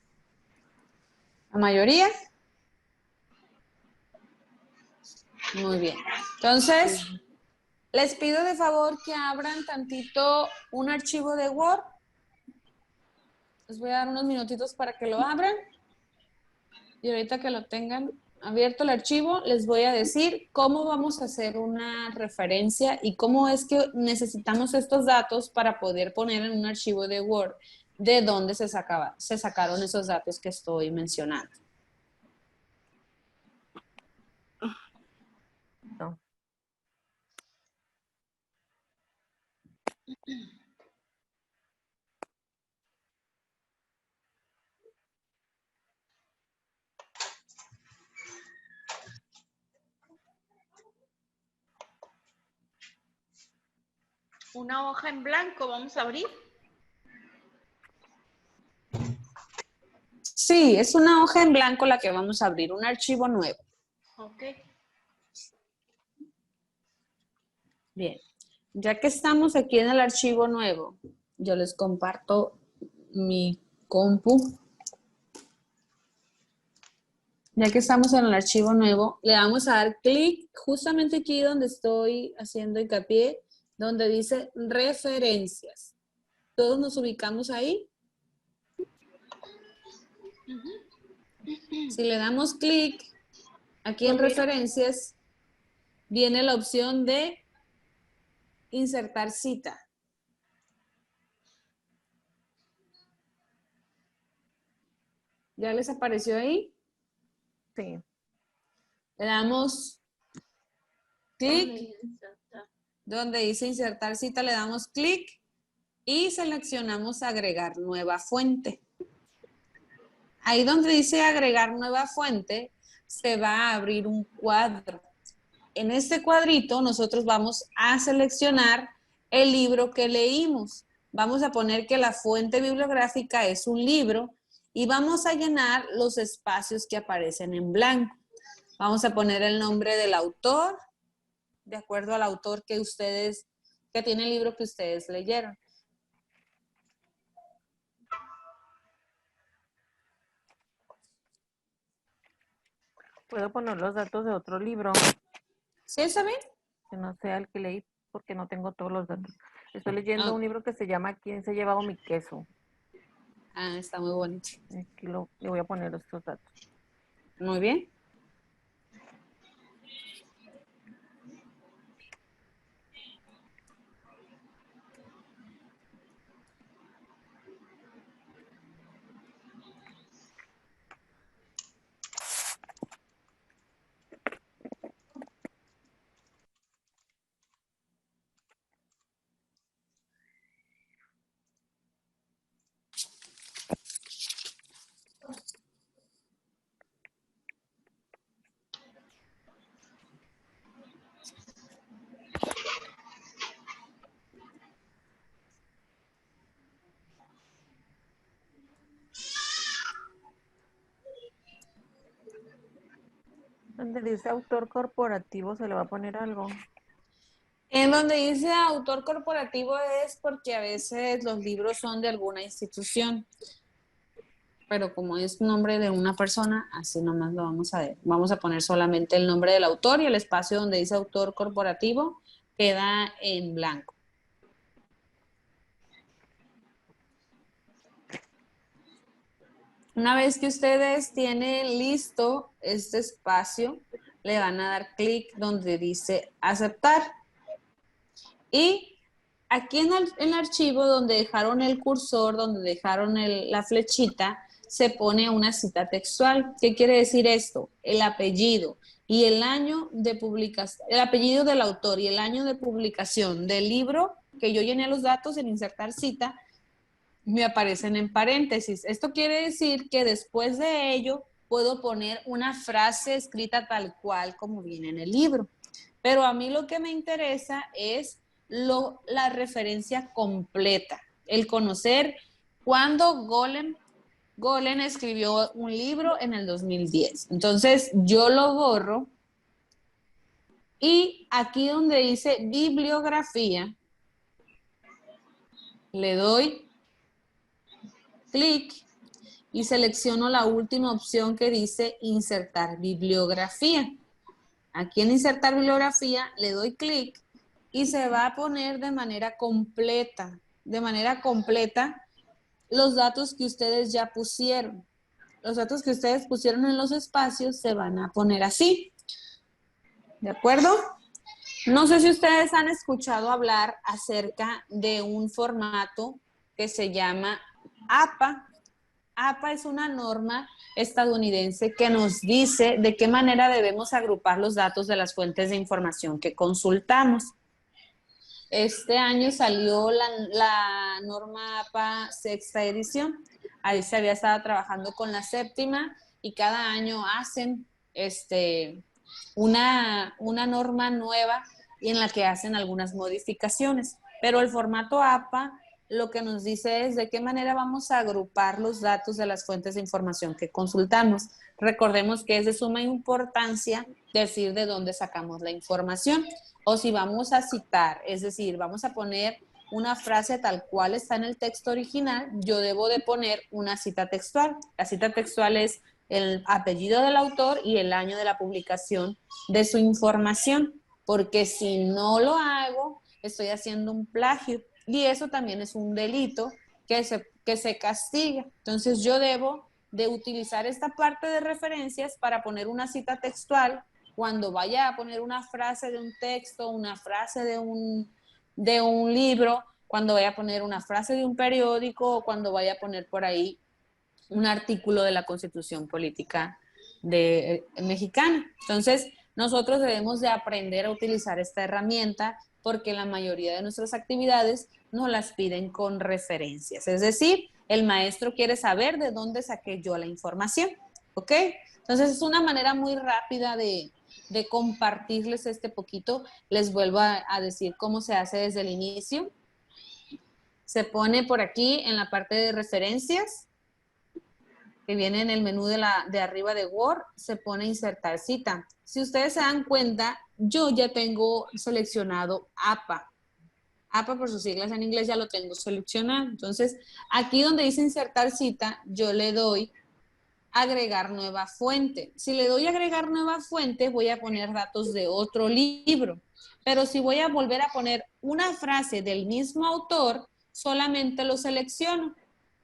¿La mayoría? Muy bien. Entonces, les pido de favor que abran tantito un archivo de Word. Les voy a dar unos minutitos para que lo abran. Y ahorita que lo tengan abierto el archivo, les voy a decir cómo vamos a hacer una referencia y cómo es que necesitamos estos datos para poder poner en un archivo de Word de dónde se sacaron esos datos que estoy mencionando. No. Una hoja en blanco, vamos a abrir. Sí, es una hoja en blanco la que vamos a abrir, un archivo nuevo. Ok. Bien, ya que estamos aquí en el archivo nuevo, yo les comparto mi compu. Ya que estamos en el archivo nuevo, le vamos a dar clic justamente aquí donde estoy haciendo hincapié, donde dice referencias. ¿Todos nos ubicamos ahí? Si le damos clic aquí en referencias, viene la opción de insertar cita. ¿Ya les apareció ahí? Sí. Le damos clic. Donde dice insertar cita, le damos clic y seleccionamos agregar nueva fuente. Ahí donde dice agregar nueva fuente, se va a abrir un cuadro. En este cuadrito nosotros vamos a seleccionar el libro que leímos. Vamos a poner que la fuente bibliográfica es un libro y vamos a llenar los espacios que aparecen en blanco. Vamos a poner el nombre del autor, de acuerdo al autor que tiene el libro que ustedes leyeron. Puedo poner los datos de otro libro. ¿Sí está bien? Que no sea el que leí porque no tengo todos los datos. Estoy leyendo un libro que se llama ¿Quién se ha llevado mi queso? Ah, está muy bonito. Aquí le voy a poner estos datos. Muy bien. Donde dice autor corporativo, ¿se le va a poner algo? En donde dice autor corporativo es porque a veces los libros son de alguna institución. Pero como es nombre de una persona, así nomás lo vamos a ver. Vamos a poner solamente el nombre del autor y el espacio donde dice autor corporativo queda en blanco. Una vez que ustedes tienen listo este espacio, le van a dar clic donde dice aceptar. Y aquí en el archivo donde dejaron el cursor, donde dejaron la flechita, se pone una cita textual. ¿Qué quiere decir esto? El apellido y el año de publicación, el apellido del autor y el año de publicación del libro que yo llené los datos en insertar cita, me aparecen en paréntesis. Esto quiere decir que después de ello puedo poner una frase escrita tal cual como viene en el libro. Pero a mí lo que me interesa es la referencia completa, el conocer cuándo Golem escribió un libro en el 2010. Entonces yo lo borro y aquí donde dice bibliografía, le doy clic y selecciono la última opción que dice insertar bibliografía. Aquí en insertar bibliografía le doy clic y se va a poner de manera completa los datos que ustedes ya pusieron. Los datos que ustedes pusieron en los espacios se van a poner así. ¿De acuerdo? No sé si ustedes han escuchado hablar acerca de un formato que se llama APA. APA es una norma estadounidense que nos dice de qué manera debemos agrupar los datos de las fuentes de información que consultamos. Este año salió la norma APA sexta edición. Ahí se había estado trabajando con la séptima y cada año hacen una norma nueva y en la que hacen algunas modificaciones. Pero el formato APA lo que nos dice es de qué manera vamos a agrupar los datos de las fuentes de información que consultamos. Recordemos que es de suma importancia decir de dónde sacamos la información. O si vamos a citar, es decir, vamos a poner una frase tal cual está en el texto original, yo debo de poner una cita textual. La cita textual es el apellido del autor y el año de la publicación de su información, porque si no lo hago, estoy haciendo un plagio. y eso también es un delito que se castiga. Entonces yo debo de utilizar esta parte de referencias para poner una cita textual cuando vaya a poner una frase de un texto, una frase de un libro, cuando vaya a poner una frase de un periódico o cuando vaya a poner por ahí un artículo de la Constitución Política mexicana. Entonces, nosotros debemos de aprender a utilizar esta herramienta porque la mayoría de nuestras actividades nos las piden con referencias. Es decir, el maestro quiere saber de dónde saqué yo la información, ¿ok? Entonces, es una manera muy rápida de compartirles este poquito. Les vuelvo a decir cómo se hace desde el inicio. Se pone por aquí en la parte de referencias, que viene en el menú de arriba de Word, se pone insertar cita. Si ustedes se dan cuenta, yo ya tengo seleccionado APA. APA por sus siglas en inglés ya lo tengo seleccionado. Entonces, aquí donde dice insertar cita, yo le doy agregar nueva fuente. Si le doy agregar nueva fuente, voy a poner datos de otro libro. Pero si voy a volver a poner una frase del mismo autor, solamente lo selecciono.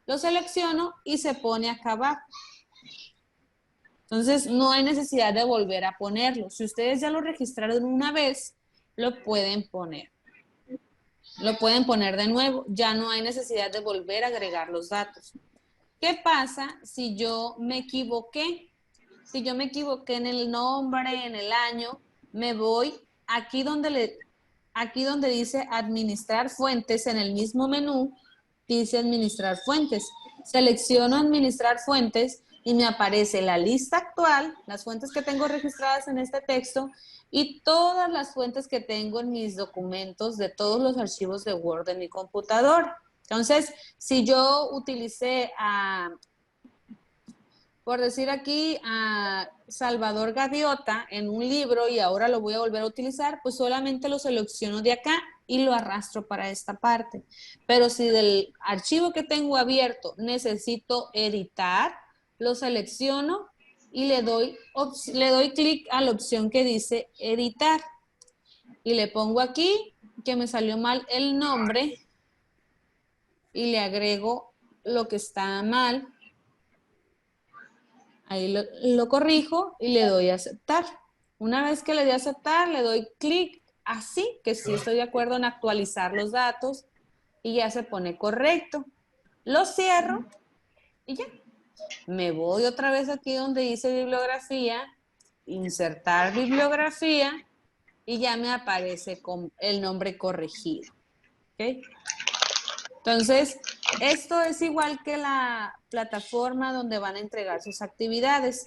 Lo selecciono y se pone acá abajo. Entonces, no hay necesidad de volver a ponerlo. Si ustedes ya lo registraron una vez, lo pueden poner. Lo pueden poner de nuevo. Ya no hay necesidad de volver a agregar los datos. ¿Qué pasa si yo me equivoqué? Si yo me equivoqué en el nombre, en el año, me voy aquí donde dice administrar fuentes, en el mismo menú, dice administrar fuentes. Selecciono administrar fuentes y me aparece la lista actual, las fuentes que tengo registradas en este texto y todas las fuentes que tengo en mis documentos de todos los archivos de Word de mi computador. Entonces, si yo utilicé por decir aquí, a Salvador Gaviota en un libro y ahora lo voy a volver a utilizar, pues solamente lo selecciono de acá y lo arrastro para esta parte. Pero si del archivo que tengo abierto necesito editar, lo selecciono y le doy clic a la opción que dice editar. Y le pongo aquí que me salió mal el nombre y le agrego lo que está mal. Ahí lo corrijo y le doy a aceptar. Una vez que le doy a aceptar, le doy clic así, que sí estoy de acuerdo en actualizar los datos y ya se pone correcto. Lo cierro y ya. Me voy otra vez aquí donde dice bibliografía, insertar bibliografía y ya me aparece con el nombre corregido. ¿Ok? Entonces, esto es igual que la plataforma donde van a entregar sus actividades.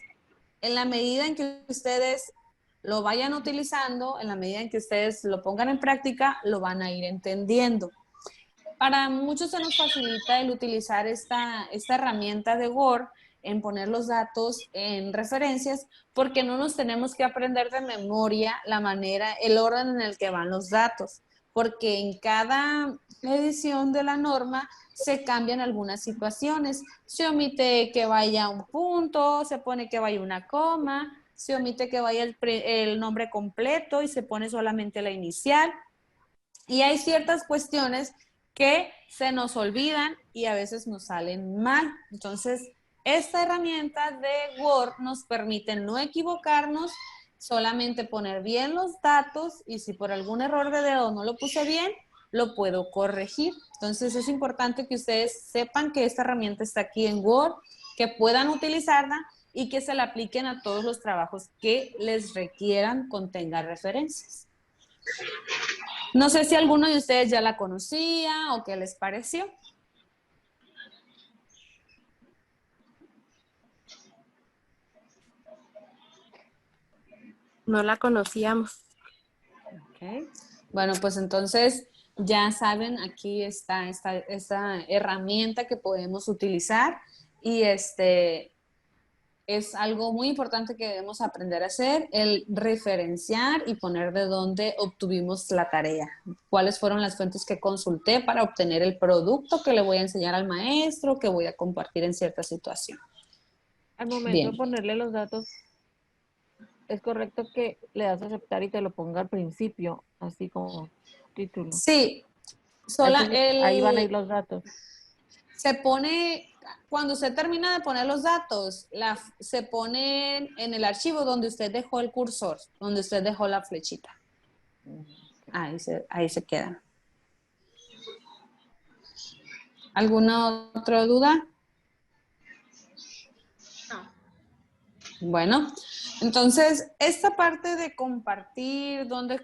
En la medida en que ustedes lo vayan utilizando, en la medida en que ustedes lo pongan en práctica, lo van a ir entendiendo. Para muchos se nos facilita el utilizar esta herramienta de Word en poner los datos en referencias, porque no nos tenemos que aprender de memoria el orden en el que van los datos, porque en cada edición de la norma se cambian algunas situaciones. Se omite que vaya un punto, se pone que vaya una coma, se omite que vaya el nombre completo y se pone solamente la inicial. Y hay ciertas cuestiones que se nos olvidan y a veces nos salen mal. Entonces, esta herramienta de Word nos permite no equivocarnos, solamente poner bien los datos y si por algún error de dedo no lo puse bien, lo puedo corregir. Entonces, es importante que ustedes sepan que esta herramienta está aquí en Word, que puedan utilizarla y que se la apliquen a todos los trabajos que les requieran contengan referencias. No sé si alguno de ustedes ya la conocía o qué les pareció. No la conocíamos. Okay. Bueno, pues entonces ya saben, aquí está esta herramienta que podemos utilizar y es algo muy importante que debemos aprender a hacer, el referenciar y poner de dónde obtuvimos la tarea. Cuáles fueron las fuentes que consulté para obtener el producto que le voy a enseñar al maestro, que voy a compartir en cierta situación. Al momento Bien. de ponerle los datos, es correcto que le das a aceptar y te lo ponga al principio, así como título. Sí, Ahí van a ir los datos. Se pone, cuando usted termina de poner los datos, se pone en el archivo donde usted dejó el cursor, donde usted dejó la flechita. Ahí se quedan. ¿Alguna otra duda? No. Bueno, entonces esta parte de compartir dónde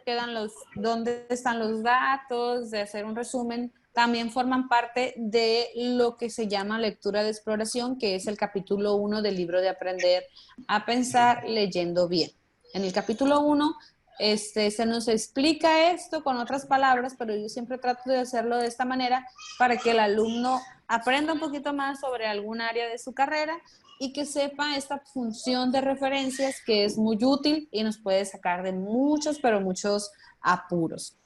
están los datos, de hacer un resumen, también forman parte de lo que se llama lectura de exploración, que es el capítulo 1 del libro de Aprender a Pensar leyendo bien. En el capítulo 1 se nos explica esto con otras palabras, pero yo siempre trato de hacerlo de esta manera para que el alumno aprenda un poquito más sobre algún área de su carrera y que sepa esta función de referencias que es muy útil y nos puede sacar de muchos, pero muchos apuros.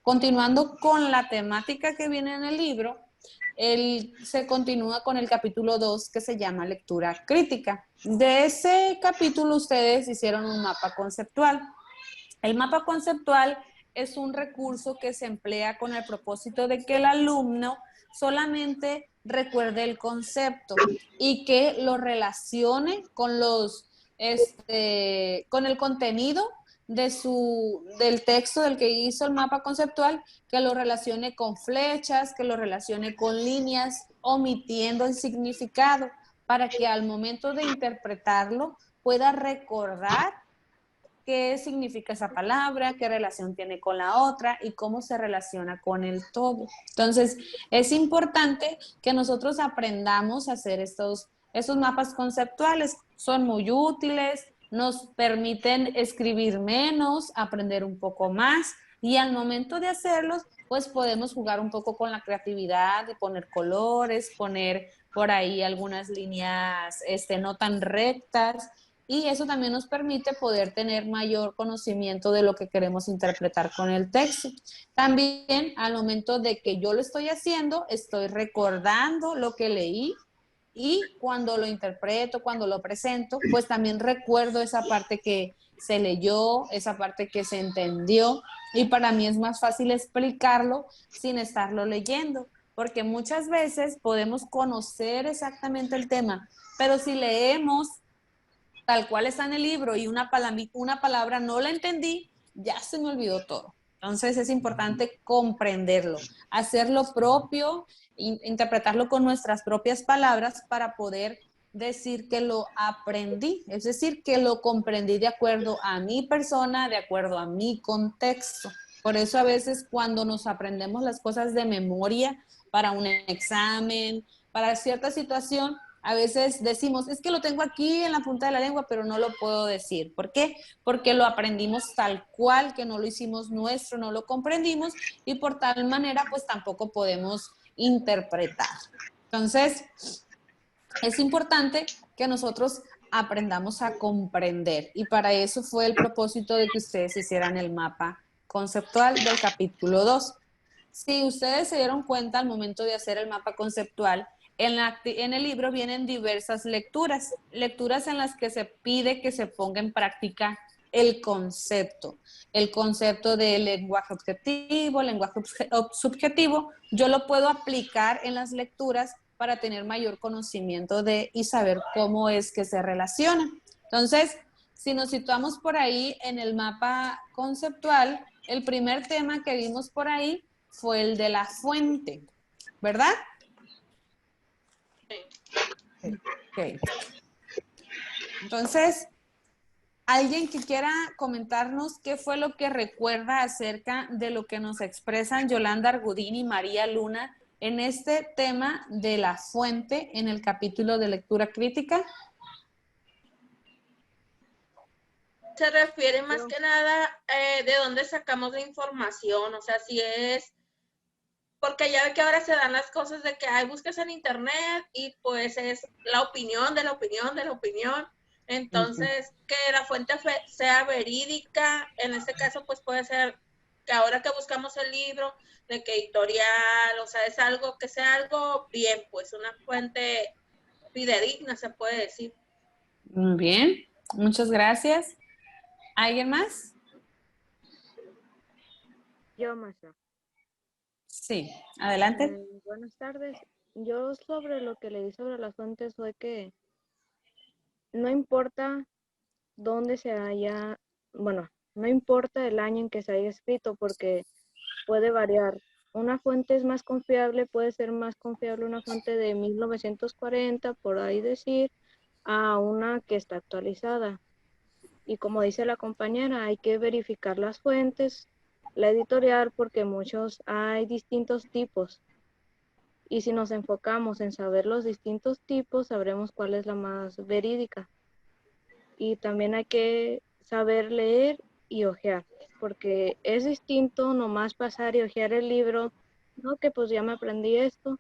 Continuando con la temática que viene en el libro, se continúa con el capítulo 2 que se llama lectura crítica. De ese capítulo ustedes hicieron un mapa conceptual. El mapa conceptual es un recurso que se emplea con el propósito de que el alumno solamente recuerde el concepto y que lo relacione con con el contenido del texto del que hizo el mapa conceptual, que lo relacione con flechas, que lo relacione con líneas, omitiendo el significado, para que al momento de interpretarlo pueda recordar qué significa esa palabra, qué relación tiene con la otra y cómo se relaciona con el todo. Entonces, es importante que nosotros aprendamos a hacer estos mapas conceptuales. Son muy útiles, nos permiten escribir menos, aprender un poco más y al momento de hacerlos, pues podemos jugar un poco con la creatividad de poner colores, poner por ahí algunas líneas no tan rectas. Y eso también nos permite poder tener mayor conocimiento de lo que queremos interpretar con el texto. También al momento de que yo lo estoy haciendo, estoy recordando lo que leí y cuando lo interpreto, cuando lo presento, pues también recuerdo esa parte que se leyó, esa parte que se entendió y para mí es más fácil explicarlo sin estarlo leyendo, porque muchas veces podemos conocer exactamente el tema, pero si leemos tal cual está en el libro y una palabra no la entendí, ya se me olvidó todo. Entonces es importante comprenderlo, hacerlo propio, interpretarlo con nuestras propias palabras para poder decir que lo aprendí, es decir, que lo comprendí de acuerdo a mi persona, de acuerdo a mi contexto. Por eso a veces cuando nos aprendemos las cosas de memoria para un examen, para cierta situación, a veces decimos, es que lo tengo aquí en la punta de la lengua, pero no lo puedo decir. ¿Por qué? Porque lo aprendimos tal cual, que no lo hicimos nuestro, no lo comprendimos y por tal manera pues tampoco podemos interpretar. Entonces, es importante que nosotros aprendamos a comprender y para eso fue el propósito de que ustedes hicieran el mapa conceptual del capítulo 2. Si ustedes se dieron cuenta al momento de hacer el mapa conceptual, en el libro vienen diversas lecturas en las que se pide que se ponga en práctica el concepto de lenguaje objetivo, lenguaje subjetivo. Yo lo puedo aplicar en las lecturas para tener mayor conocimiento y saber cómo es que se relacionan. Entonces, si nos situamos por ahí en el mapa conceptual, el primer tema que vimos por ahí fue el de la fuente, ¿verdad? Okay. Entonces, ¿alguien que quiera comentarnos qué fue lo que recuerda acerca de lo que nos expresan Yolanda Argudín y María Luna en este tema de la fuente en el capítulo de lectura crítica? Se refiere más que nada de dónde sacamos la información, o sea, si es, porque ya ve que ahora se dan las cosas de que hay buscas en internet y pues es la opinión de la opinión de la opinión, entonces que la fuente sea verídica, en este caso pues puede ser que ahora que buscamos el libro, de que editorial, o sea, es algo que sea algo bien, pues una fuente fidedigna se puede decir. Muy bien, muchas gracias. ¿Alguien más? Yo, maestra. Sí, adelante. Buenas tardes. Yo sobre lo que leí sobre las fuentes fue que no importa dónde se haya, bueno, no importa el año en que se haya escrito porque puede variar. Una fuente es más confiable, puede ser más confiable una fuente de 1940, por ahí decir, a una que está actualizada. Y como dice la compañera, hay que verificar las fuentes, la editorial, porque hay distintos tipos. Y si nos enfocamos en saber los distintos tipos, sabremos cuál es la más verídica. Y también hay que saber leer y hojear, porque es distinto nomás pasar y hojear el libro, no que pues ya me aprendí esto,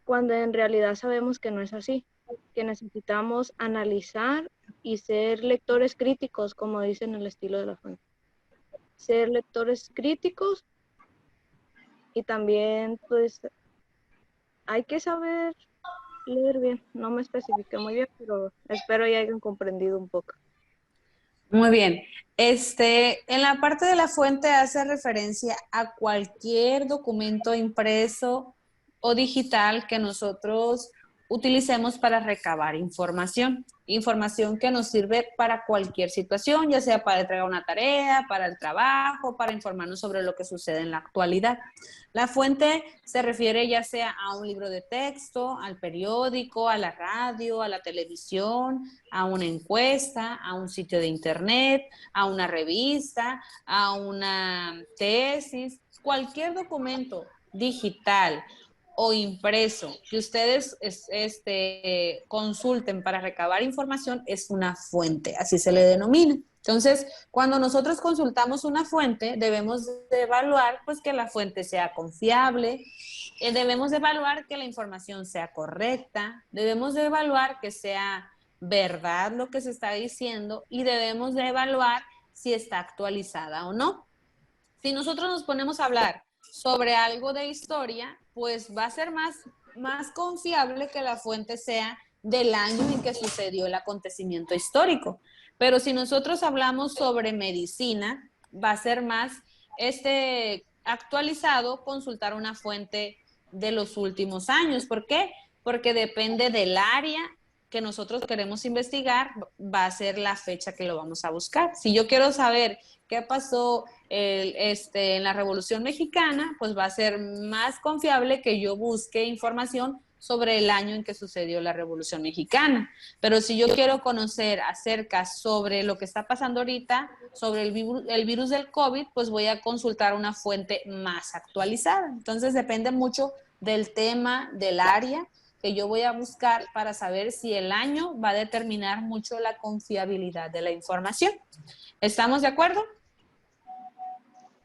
cuando en realidad sabemos que no es así, que necesitamos analizar y ser lectores críticos, como dice en el estilo de la fuente. Ser lectores críticos y también pues hay que saber leer bien. No me especifiqué muy bien, pero espero ya hayan comprendido un poco. Muy bien. En la parte de la fuente hace referencia a cualquier documento impreso o digital que nosotros utilicemos para recabar información. Información que nos sirve para cualquier situación, ya sea para entregar una tarea, para el trabajo, para informarnos sobre lo que sucede en la actualidad. La fuente se refiere ya sea a un libro de texto, al periódico, a la radio, a la televisión, a una encuesta, a un sitio de internet, a una revista, a una tesis, cualquier documento digital o impreso que ustedes consulten para recabar información es una fuente, así se le denomina. Entonces, cuando nosotros consultamos una fuente, debemos de evaluar pues que la fuente sea confiable, debemos de evaluar que la información sea correcta, debemos de evaluar que sea verdad lo que se está diciendo y debemos de evaluar si está actualizada o no. Si nosotros nos ponemos a hablar sobre algo de historia, pues va a ser más confiable que la fuente sea del año en que sucedió el acontecimiento histórico. Pero si nosotros hablamos sobre medicina, va a ser más actualizado consultar una fuente de los últimos años. ¿Por qué? Porque depende del área que nosotros queremos investigar, va a ser la fecha que lo vamos a buscar. Si yo quiero saber qué pasó en la Revolución Mexicana, pues va a ser más confiable que yo busque información sobre el año en que sucedió la Revolución Mexicana. Pero si yo quiero conocer sobre lo que está pasando ahorita, sobre el virus del COVID, pues voy a consultar una fuente más actualizada. Entonces depende mucho del tema, del área que yo voy a buscar para saber si el año va a determinar mucho la confiabilidad de la información. ¿Estamos de acuerdo?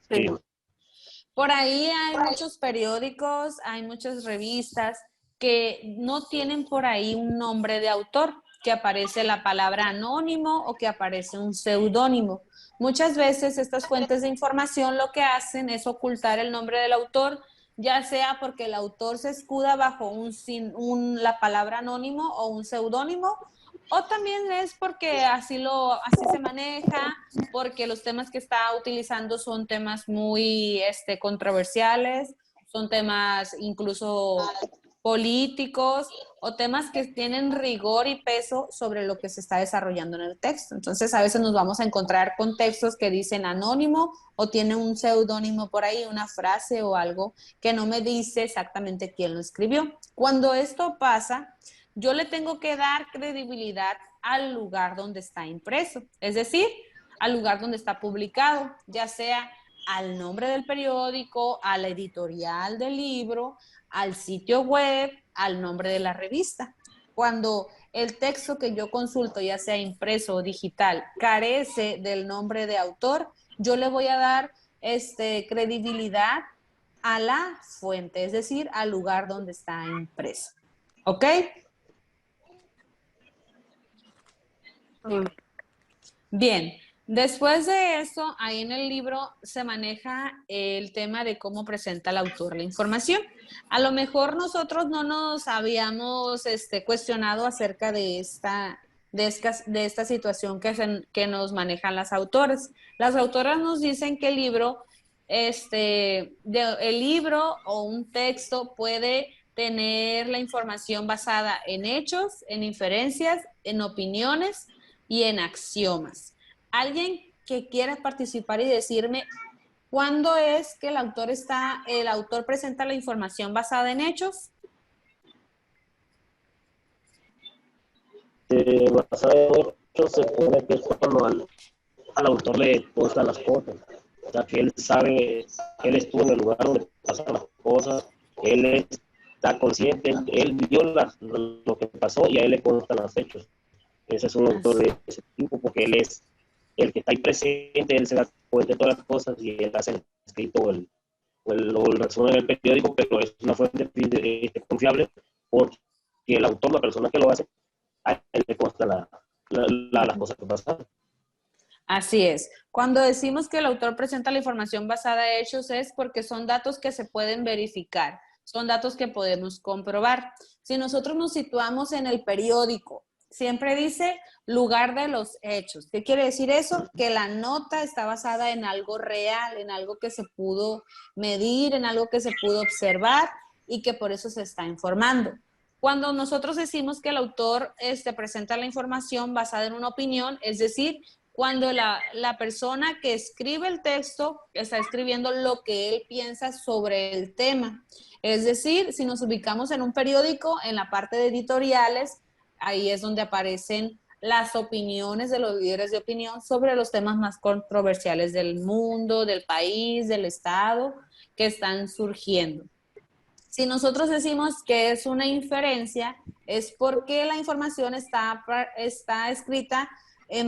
Sí. Por ahí hay muchos periódicos, hay muchas revistas que no tienen por ahí un nombre de autor, que aparece la palabra anónimo o que aparece un seudónimo. Muchas veces estas fuentes de información lo que hacen es ocultar el nombre del autor, ya sea porque el autor se escuda bajo la palabra anónimo o un seudónimo, o también es porque así se maneja, porque los temas que está utilizando son temas muy controversiales, son temas incluso políticos o temas que tienen rigor y peso sobre lo que se está desarrollando en el texto. Entonces, a veces nos vamos a encontrar con textos que dicen anónimo o tienen un seudónimo por ahí, una frase o algo que no me dice exactamente quién lo escribió. Cuando esto pasa, yo le tengo que dar credibilidad al lugar donde está impreso, es decir, al lugar donde está publicado, ya sea al nombre del periódico, a la editorial del libro, al sitio web, al nombre de la revista. Cuando el texto que yo consulto, ya sea impreso o digital, carece del nombre de autor, yo le voy a dar credibilidad a la fuente, es decir, al lugar donde está impreso. ¿Ok? Bien. Después de eso, ahí en el libro se maneja el tema de cómo presenta el autor la información. A lo mejor nosotros no nos habíamos cuestionado acerca de esta situación que nos manejan las autoras. Las autoras nos dicen que el libro el libro o un texto puede tener la información basada en hechos, en inferencias, en opiniones y en axiomas. ¿Alguien que quiera participar y decirme cuándo es que el autor presenta la información basada en hechos? Basada en hechos se supone que es cuando al autor le constan las cosas. O sea, que él sabe, él estuvo en el lugar donde pasaron las cosas, él está consciente, él vio lo que pasó y a él le constan los hechos. Ese es un autor de ese tipo, porque él es el que está ahí presente, él se da cuenta de todas las cosas y él hace el escrito o el resumen en el periódico, pero es una fuente confiable porque el autor, la persona que lo hace, a él le consta las cosas que pasaron. Así es. Cuando decimos que el autor presenta la información basada en hechos es porque son datos que se pueden verificar, son datos que podemos comprobar. Si nosotros nos situamos en el periódico, siempre dice lugar de los hechos. ¿Qué quiere decir eso? Que la nota está basada en algo real, en algo que se pudo medir, en algo que se pudo observar y que por eso se está informando. Cuando nosotros decimos que el autor presenta la información basada en una opinión, es decir, cuando la persona que escribe el texto está escribiendo lo que él piensa sobre el tema. Es decir, si nos ubicamos en un periódico, en la parte de editoriales, ahí es donde aparecen las opiniones de los líderes de opinión sobre los temas más controversiales del mundo, del país, del estado, que están surgiendo. Si nosotros decimos que es una inferencia, es porque la información está escrita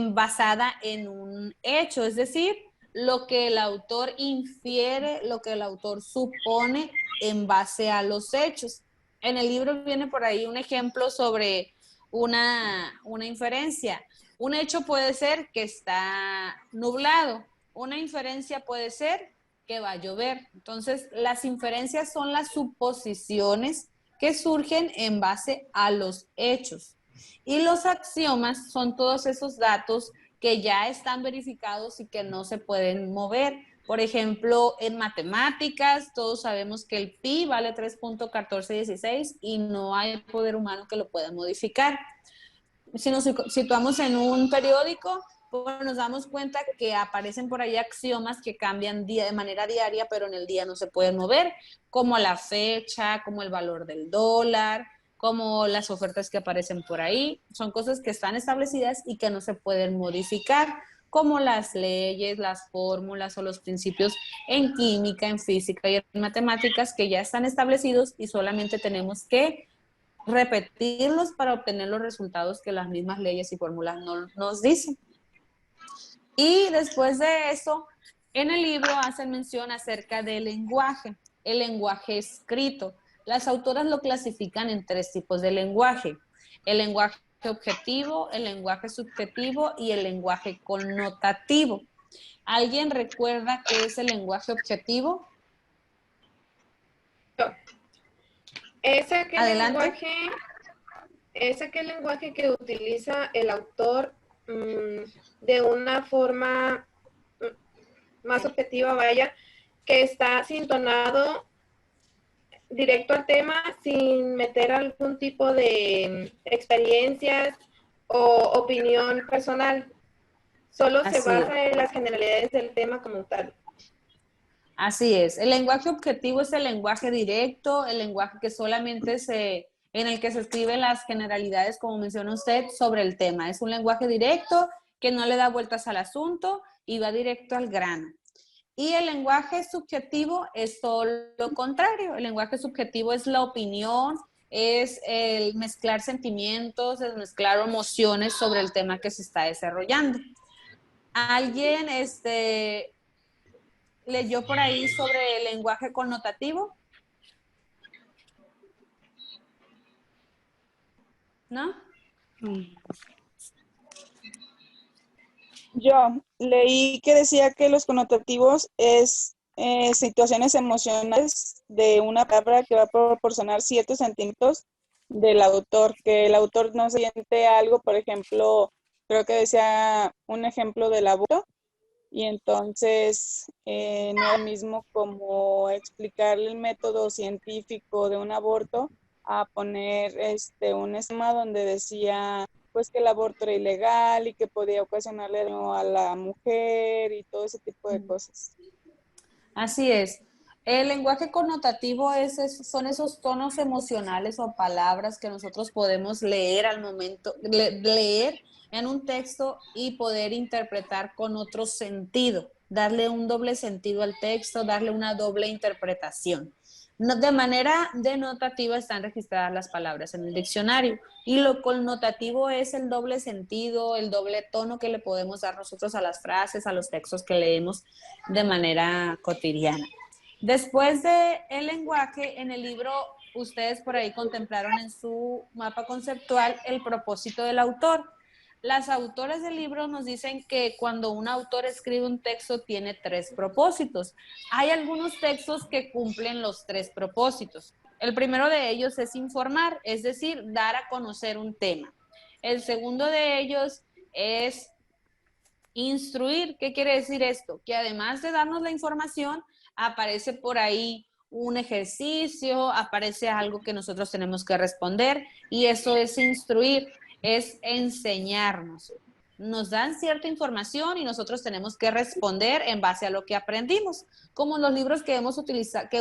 basada en un hecho, es decir, lo que el autor infiere, lo que el autor supone en base a los hechos. En el libro viene por ahí un ejemplo sobre una inferencia. Un hecho puede ser que está nublado, una inferencia puede ser que va a llover. Entonces, las inferencias son las suposiciones que surgen en base a los hechos. Y los axiomas son todos esos datos que ya están verificados y que no se pueden mover. Por ejemplo, en matemáticas, todos sabemos que el pi vale 3.1416 y no hay poder humano que lo pueda modificar. Si nos situamos en un periódico, pues nos damos cuenta que aparecen por ahí axiomas que cambian de manera diaria, pero en el día no se pueden mover, como la fecha, como el valor del dólar, como las ofertas que aparecen por ahí. Son cosas que están establecidas y que no se pueden modificar, como las leyes, las fórmulas o los principios en química, en física y en matemáticas que ya están establecidos y solamente tenemos que repetirlos para obtener los resultados que las mismas leyes y fórmulas nos dicen. Y después de eso, en el libro hacen mención acerca del lenguaje, el lenguaje escrito. Las autoras lo clasifican en 3 tipos de lenguaje: el lenguaje objetivo, el lenguaje subjetivo y el lenguaje connotativo. ¿Alguien recuerda qué es el lenguaje objetivo? Es aquel Adelante. lenguaje que utiliza el autor de una forma más objetiva, vaya, que está sintonado directo al tema sin meter algún tipo de experiencias o opinión personal. Solo se basa en las generalidades del tema como tal. Así es. El lenguaje objetivo es el lenguaje directo, el lenguaje que solamente en el que se escriben las generalidades, como menciona usted, sobre el tema. Es un lenguaje directo que no le da vueltas al asunto y va directo al grano. Y el lenguaje subjetivo es todo lo contrario. El lenguaje subjetivo es la opinión, es el mezclar sentimientos, es mezclar emociones sobre el tema que se está desarrollando. ¿Alguien leyó por ahí sobre el lenguaje connotativo? ¿No? Yo leí que decía que los connotativos es situaciones emocionales de una palabra que va a proporcionar ciertos sentimientos del autor, que el autor no siente algo, por ejemplo, creo que decía un ejemplo del abuelo, y entonces no era lo mismo como explicar el método científico de un aborto a poner un esquema donde decía pues que el aborto era ilegal y que podía ocasionarle daño a la mujer y todo ese tipo de cosas. Así es. El lenguaje connotativo son esos tonos emocionales o palabras que nosotros podemos leer al momento, leer en un texto y poder interpretar con otro sentido, darle un doble sentido al texto, darle una doble interpretación. De manera denotativa están registradas las palabras en el diccionario y lo connotativo es el doble sentido, el doble tono que le podemos dar nosotros a las frases, a los textos que leemos de manera cotidiana. Después del lenguaje, en el libro ustedes por ahí contemplaron en su mapa conceptual el propósito del autor. Las autoras del libro nos dicen que cuando un autor escribe un texto tiene 3 propósitos. Hay algunos textos que cumplen los 3 propósitos. El primero de ellos es informar, es decir, dar a conocer un tema. El segundo de ellos es instruir. ¿Qué quiere decir esto? Que además de darnos la información, aparece por ahí un ejercicio, aparece algo que nosotros tenemos que responder y eso es instruir, es enseñarnos. Nos dan cierta información y nosotros tenemos que responder en base a lo que aprendimos, como los libros que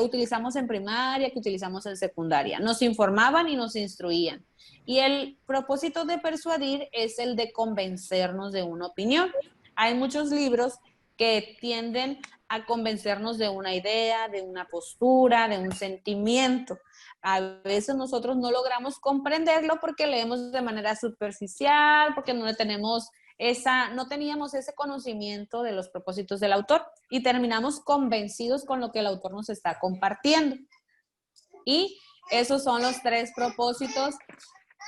utilizamos en primaria, que utilizamos en secundaria. Nos informaban y nos instruían. Y el propósito de persuadir es el de convencernos de una opinión. Hay muchos libros que tienden a convencernos de una idea, de una postura, de un sentimiento. A veces nosotros no logramos comprenderlo porque leemos de manera superficial, porque no teníamos ese conocimiento de los propósitos del autor y terminamos convencidos con lo que el autor nos está compartiendo. Y esos son los 3 propósitos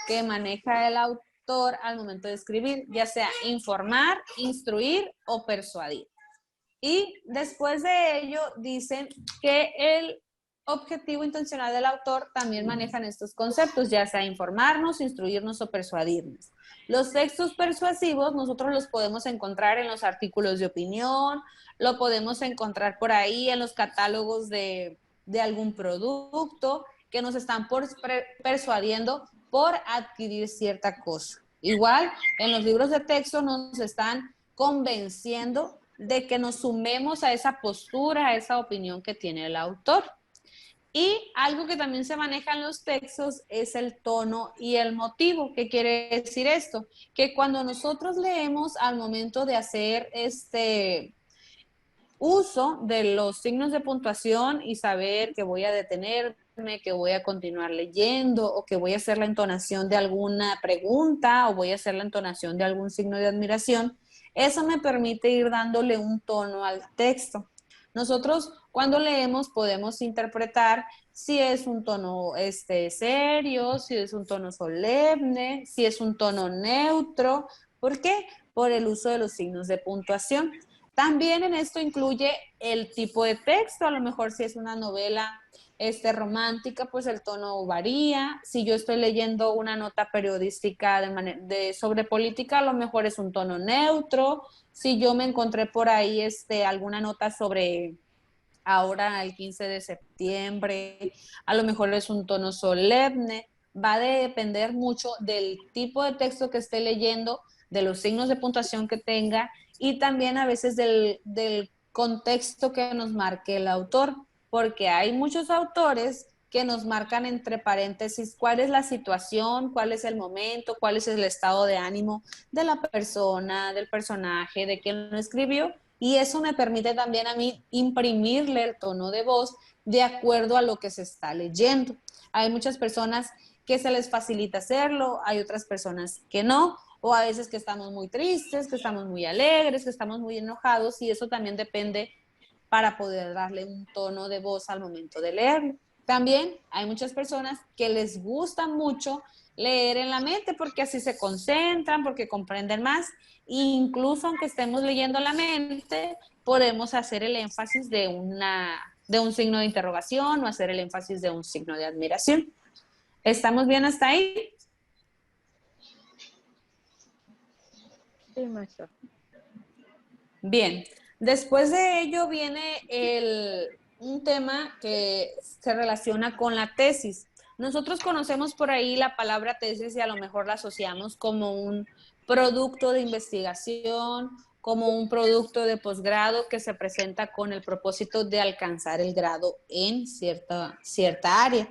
que maneja el autor al momento de escribir, ya sea informar, instruir o persuadir. Y después de ello dicen que el objetivo intencional del autor también manejan estos conceptos, ya sea informarnos, instruirnos o persuadirnos. Los textos persuasivos nosotros los podemos encontrar en los artículos de opinión, lo podemos encontrar por ahí en los catálogos de algún producto que nos están persuadiendo por adquirir cierta cosa. Igual, en los libros de texto nos están convenciendo de que nos sumemos a esa postura, a esa opinión que tiene el autor. Y algo que también se maneja en los textos es el tono y el motivo. ¿Qué quiere decir esto? Que cuando nosotros leemos al momento de hacer uso de los signos de puntuación y saber que voy a detenerme, que voy a continuar leyendo o que voy a hacer la entonación de alguna pregunta o voy a hacer la entonación de algún signo de admiración, eso me permite ir dándole un tono al texto. Nosotros cuando leemos podemos interpretar si es un tono serio, si es un tono solemne, si es un tono neutro. ¿Por qué? Por el uso de los signos de puntuación. También en esto incluye el tipo de texto, a lo mejor si es una novela romántica, pues el tono varía. Si yo estoy leyendo una nota periodística sobre política, a lo mejor es un tono neutro. Si yo me encontré por ahí alguna nota sobre ahora el 15 de septiembre, a lo mejor es un tono solemne. Va a depender mucho del tipo de texto que esté leyendo, de los signos de puntuación que tenga y también a veces del contexto que nos marque el autor, porque hay muchos autores que nos marcan entre paréntesis cuál es la situación, cuál es el momento, cuál es el estado de ánimo de la persona, del personaje, de quien lo escribió, y eso me permite también a mí imprimirle el tono de voz de acuerdo a lo que se está leyendo. Hay muchas personas que se les facilita hacerlo, hay otras personas que no, o a veces que estamos muy tristes, que estamos muy alegres, que estamos muy enojados, y eso también depende para poder darle un tono de voz al momento de leerlo. También hay muchas personas que les gusta mucho leer en la mente porque así se concentran, porque comprenden más, e incluso aunque estemos leyendo la mente, podemos hacer el énfasis de un signo de interrogación o hacer el énfasis de un signo de admiración. ¿Estamos bien hasta ahí? Sí, maestra. Bien, Después de ello viene un tema que se relaciona con la tesis. Nosotros conocemos por ahí la palabra tesis y a lo mejor la asociamos como un producto de investigación, como un producto de posgrado que se presenta con el propósito de alcanzar el grado en cierta área.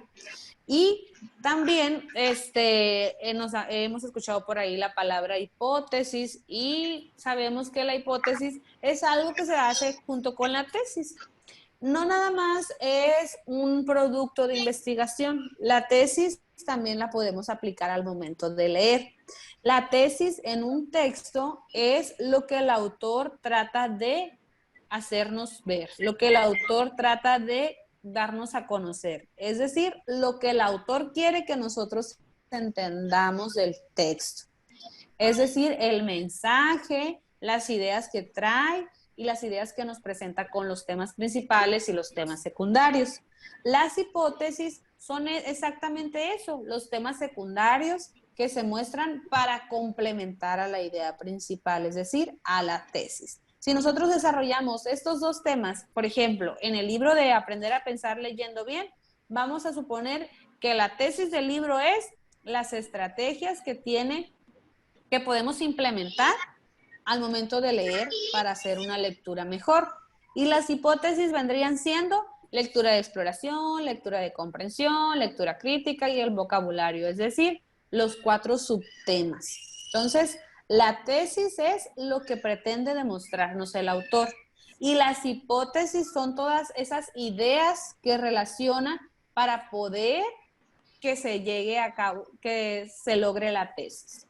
Y también hemos escuchado por ahí la palabra hipótesis y sabemos que la hipótesis es algo que se hace junto con la tesis. No nada más es un producto de investigación. La tesis también la podemos aplicar al momento de leer. La tesis en un texto es lo que el autor trata de hacernos ver, lo que el autor trata de darnos a conocer. Es decir, lo que el autor quiere que nosotros entendamos del texto. Es decir, el mensaje, las ideas que trae y las ideas que nos presenta con los temas principales y los temas secundarios. Las hipótesis son exactamente eso, los temas secundarios que se muestran para complementar a la idea principal, es decir, a la tesis. Si nosotros desarrollamos estos dos temas, por ejemplo, en el libro de Aprender a Pensar Leyendo Bien, vamos a suponer que la tesis del libro es las estrategias que podemos implementar al momento de leer para hacer una lectura mejor. Y las hipótesis vendrían siendo lectura de exploración, lectura de comprensión, lectura crítica y el vocabulario, es decir, los 4 subtemas. Entonces, la tesis es lo que pretende demostrarnos el autor y las hipótesis son todas esas ideas que relaciona para poder que se llegue a cabo, que se logre la tesis.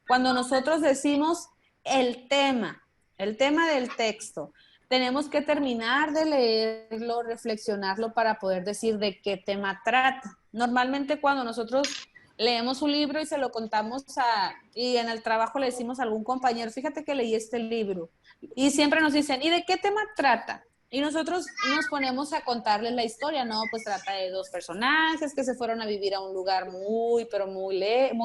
Cuando nosotros decimos el tema del texto, tenemos que terminar de leerlo, reflexionarlo para poder decir de qué tema trata. Normalmente cuando nosotros leemos un libro y se lo contamos y en el trabajo le decimos a algún compañero, fíjate que leí este libro, y siempre nos dicen, ¿y de qué tema trata? Y nosotros nos ponemos a contarles la historia, no, pues trata de 2 personajes que se fueron a vivir a un lugar muy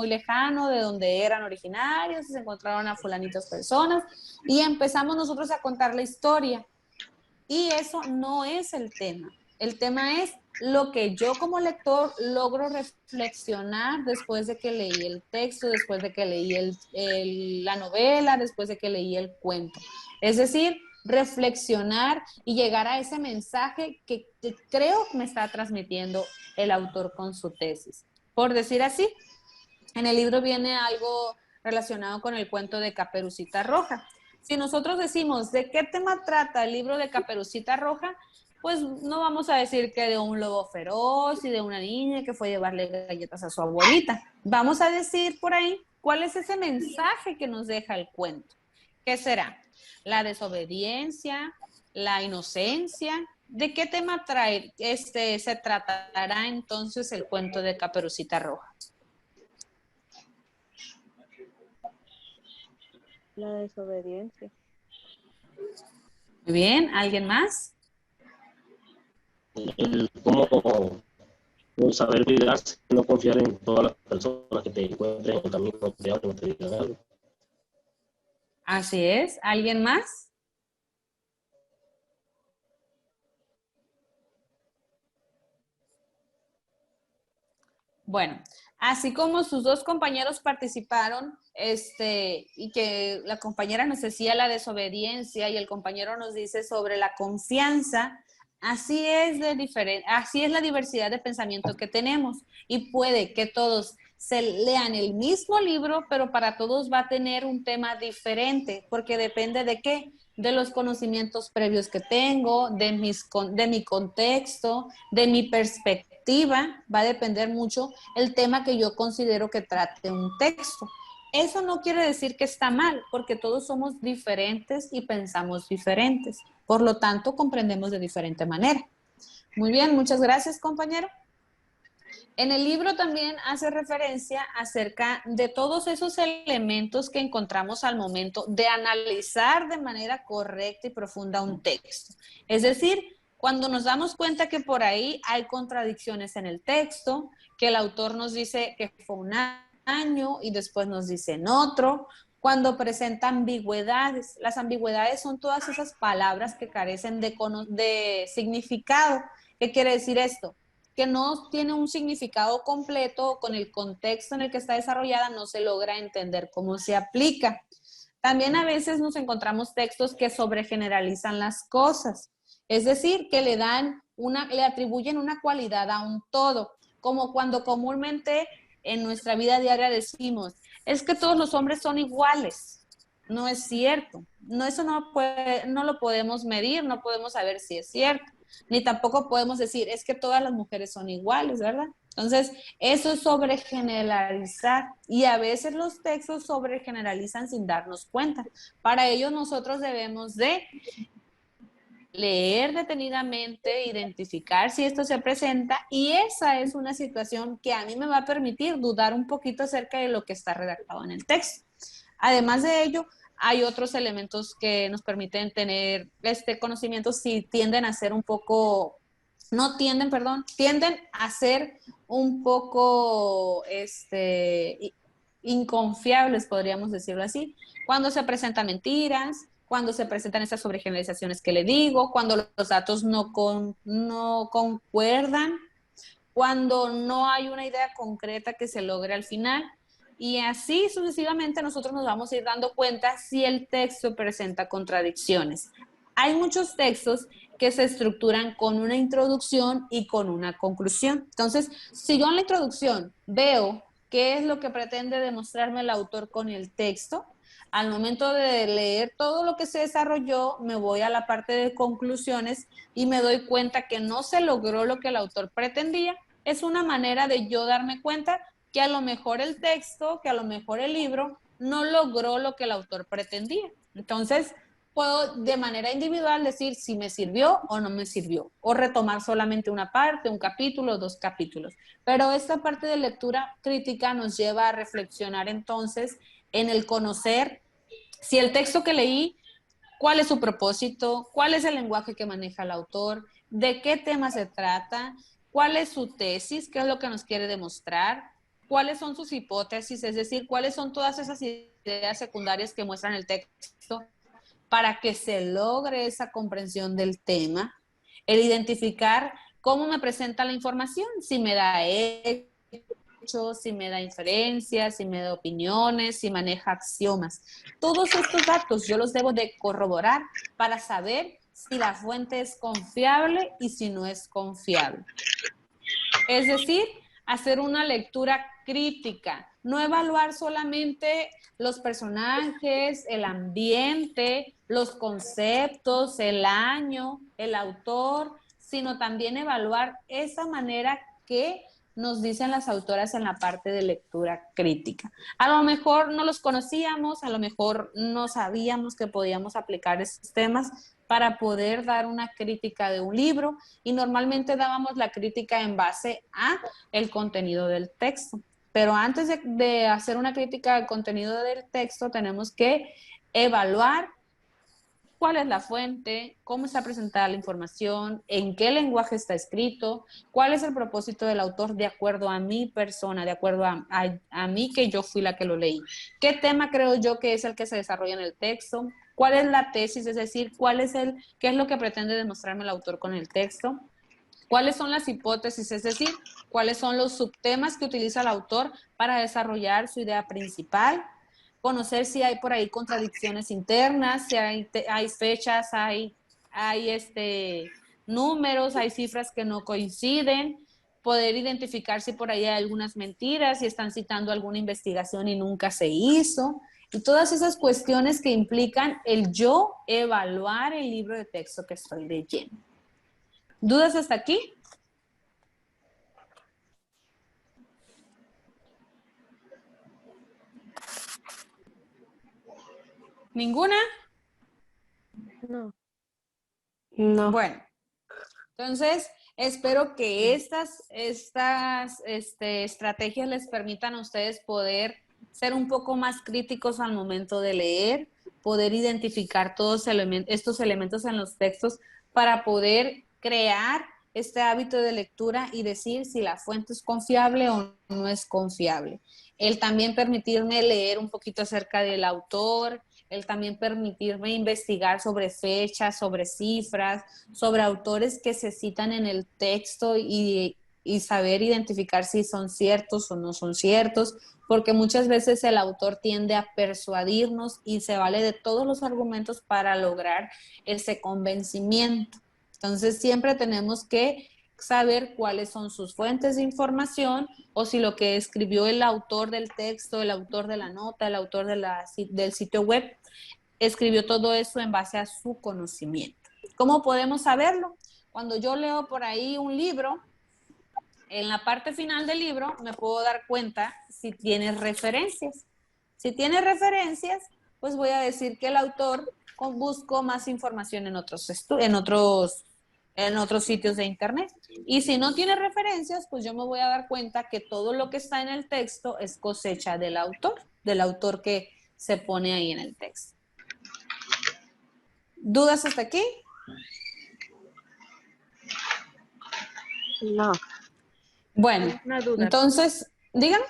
lejano de donde eran originarios, y se encontraron a fulanitas personas, y empezamos nosotros a contar la historia. Y eso no es el tema. El tema es lo que yo como lector logro reflexionar después de que leí el texto, después de que leí la novela, después de que leí el cuento. Es decir, reflexionar y llegar a ese mensaje que creo que me está transmitiendo el autor con su tesis. Por decir así, en el libro viene algo relacionado con el cuento de Caperucita Roja. Si nosotros decimos de qué tema trata el libro de Caperucita Roja, pues no vamos a decir que de un lobo feroz y de una niña que fue a llevarle galletas a su abuelita. Vamos a decir por ahí cuál es ese mensaje que nos deja el cuento. ¿Qué será? La desobediencia, la inocencia. ¿De qué tema se tratará entonces el cuento de Caperucita Roja? La desobediencia. Muy bien, ¿alguien más? Cómo saber cuidarse, no confiar en todas las personas que te encuentren en el camino, que te digan algo. Así es. ¿Alguien más? Bueno, así como sus 2 compañeros participaron, y que la compañera nos decía la desobediencia y el compañero nos dice sobre la confianza, así es la diversidad de pensamiento que tenemos y puede que todos se lean el mismo libro, pero para todos va a tener un tema diferente, porque depende de qué, de los conocimientos previos que tengo, de mi contexto, de mi perspectiva, va a depender mucho el tema que yo considero que trate un texto. Eso no quiere decir que está mal, porque todos somos diferentes y pensamos diferentes. Por lo tanto, comprendemos de diferente manera. Muy bien, muchas gracias, compañero. En el libro también hace referencia acerca de todos esos elementos que encontramos al momento de analizar de manera correcta y profunda un texto. Es decir, cuando nos damos cuenta que por ahí hay contradicciones en el texto, que el autor nos dice que fue un año y después nos dice en otro, cuando presenta ambigüedades. Las ambigüedades son todas esas palabras que carecen de significado. ¿Qué quiere decir esto? Que no tiene un significado completo, con el contexto en el que está desarrollada no se logra entender cómo se aplica. También a veces nos encontramos textos que sobregeneralizan las cosas, es decir, que le atribuyen una cualidad a un todo, como cuando comúnmente en nuestra vida diaria decimos, es que todos los hombres son iguales. No es cierto. Eso no lo podemos medir, no podemos saber si es cierto. Ni tampoco podemos decir, es que todas las mujeres son iguales, ¿verdad? Entonces, eso es sobregeneralizar. Y a veces los textos sobregeneralizan sin darnos cuenta. Para ello nosotros debemos de leer detenidamente, identificar si esto se presenta, y esa es una situación que a mí me va a permitir dudar un poquito acerca de lo que está redactado en el texto. Además de ello, hay otros elementos que nos permiten tener este conocimiento si tienden a ser un poco, tienden a ser un poco inconfiables, podríamos decirlo así, cuando se presentan mentiras, cuando se presentan esas sobregeneralizaciones que le digo, cuando los datos no concuerdan, cuando no hay una idea concreta que se logre al final. Y así sucesivamente nosotros nos vamos a ir dando cuenta si el texto presenta contradicciones. Hay muchos textos que se estructuran con una introducción y con una conclusión. Entonces, si yo en la introducción veo qué es lo que pretende demostrarme el autor con el texto, al momento de leer todo lo que se desarrolló, me voy a la parte de conclusiones y me doy cuenta que no se logró lo que el autor pretendía. Es una manera de yo darme cuenta que a lo mejor el texto, que a lo mejor el libro no logró lo que el autor pretendía. Entonces, puedo de manera individual decir si me sirvió o no me sirvió, o retomar solamente una parte, un capítulo, 2 capítulos. Pero esta parte de lectura crítica nos lleva a reflexionar entonces en el conocer si el texto que leí, cuál es su propósito, cuál es el lenguaje que maneja el autor, de qué tema se trata, cuál es su tesis, qué es lo que nos quiere demostrar, cuáles son sus hipótesis, es decir, cuáles son todas esas ideas secundarias que muestran el texto para que se logre esa comprensión del tema, el identificar cómo me presenta la información, si me da hechos, si me da inferencias, si me da opiniones, si maneja axiomas. Todos estos datos yo los debo de corroborar para saber si la fuente es confiable y si no es confiable. Es decir, hacer una lectura crítica, no evaluar solamente los personajes, el ambiente, los conceptos, el año, el autor, sino también evaluar esa manera que nos dicen las autoras en la parte de lectura crítica. A lo mejor no los conocíamos, a lo mejor no sabíamos que podíamos aplicar esos temas para poder dar una crítica de un libro, y normalmente dábamos la crítica en base a el contenido del texto. Pero antes de hacer una crítica del contenido del texto, tenemos que evaluar cuál es la fuente, cómo está presentada la información, en qué lenguaje está escrito, cuál es el propósito del autor de acuerdo a mi persona, de acuerdo a mí, que yo fui la que lo leí. ¿Qué tema creo yo que es el que se desarrolla en el texto? ¿Cuál es la tesis? Es decir, qué es lo que pretende demostrarme el autor con el texto. ¿Cuáles son las hipótesis? Es decir, cuáles son los subtemas que utiliza el autor para desarrollar su idea principal. Conocer si hay por ahí contradicciones internas, si hay fechas, hay números, hay cifras que no coinciden. Poder identificar si por ahí hay algunas mentiras, si están citando alguna investigación y nunca se hizo. Y todas esas cuestiones que implican el yo evaluar el libro de texto que estoy leyendo. ¿Dudas hasta aquí? ¿Ninguna? No. No. Bueno, entonces espero que estas estrategias les permitan a ustedes poder ser un poco más críticos al momento de leer, poder identificar todos estos elementos en los textos para poder crear este hábito de lectura y decir si la fuente es confiable o no es confiable. El también permitirme leer un poquito acerca del autor, el también permitirme investigar sobre fechas, sobre cifras, sobre autores que se citan en el texto y saber identificar si son ciertos o no son ciertos, porque muchas veces el autor tiende a persuadirnos y se vale de todos los argumentos para lograr ese convencimiento. Entonces siempre tenemos que saber cuáles son sus fuentes de información o si lo que escribió el autor del texto, el autor de la nota, el autor del sitio web, escribió todo eso en base a su conocimiento. ¿Cómo podemos saberlo? Cuando yo leo por ahí un libro, en la parte final del libro me puedo dar cuenta si tiene referencias. Si tiene referencias, pues voy a decir que el autor buscó más información en otros sitios de internet. Y si no tiene referencias, pues yo me voy a dar cuenta que todo lo que está en el texto es cosecha del autor que se pone ahí en el texto. ¿Dudas hasta aquí? No. Bueno, Una duda. entonces, dígame.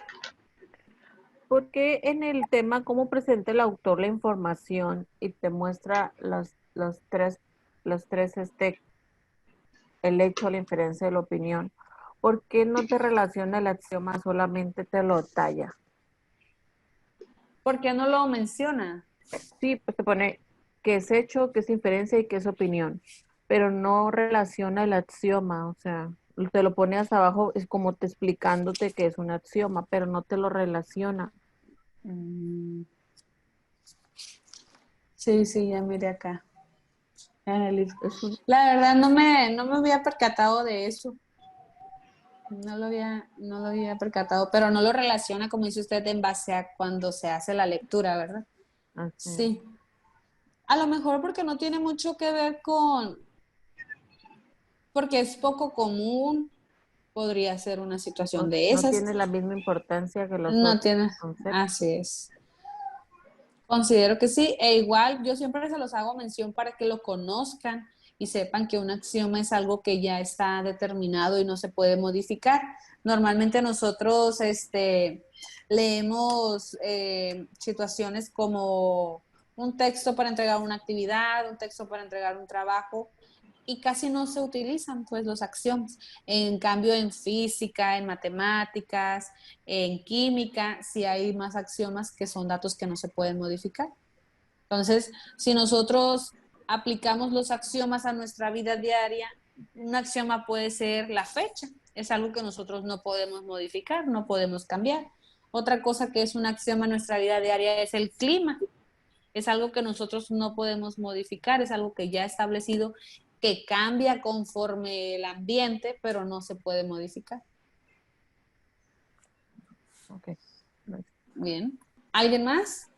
¿Por qué en el tema cómo presenta el autor la información y te muestra los tres, el hecho, la inferencia y la opinión? ¿Por qué no te relaciona el axioma, solamente te lo talla? ¿Por qué no lo menciona? Sí, pues te pone que es hecho, que es inferencia y que es opinión, pero no relaciona el axioma, o sea, te lo pone hasta abajo, es como te explicándote que es un axioma, pero no te lo relaciona. Sí, ya miré acá. La verdad no me había percatado de eso. No lo había percatado, pero no lo relaciona, como dice usted, en base a cuando se hace la lectura, ¿verdad? Sí. A lo mejor porque no tiene mucho que ver porque es poco común, podría ser una situación de esas. No tiene la misma importancia que los No otros tiene, conceptos. así es. Considero que sí, e igual yo siempre se los hago mención para que lo conozcan y sepan que un axioma es algo que ya está determinado y no se puede modificar. Normalmente nosotros leemos situaciones como un texto para entregar una actividad, un texto para entregar un trabajo, y casi no se utilizan pues los axiomas. En cambio, en física, en matemáticas, en química, sí hay más axiomas que son datos que no se pueden modificar. Entonces, si nosotros aplicamos los axiomas a nuestra vida diaria, un axioma puede ser la fecha, es algo que nosotros no podemos modificar, no podemos cambiar. Otra cosa que es un axioma en nuestra vida diaria es el clima, es algo que nosotros no podemos modificar, es algo que ya establecido, que cambia conforme el ambiente, pero no se puede modificar. Ok. Bien. ¿Alguien más?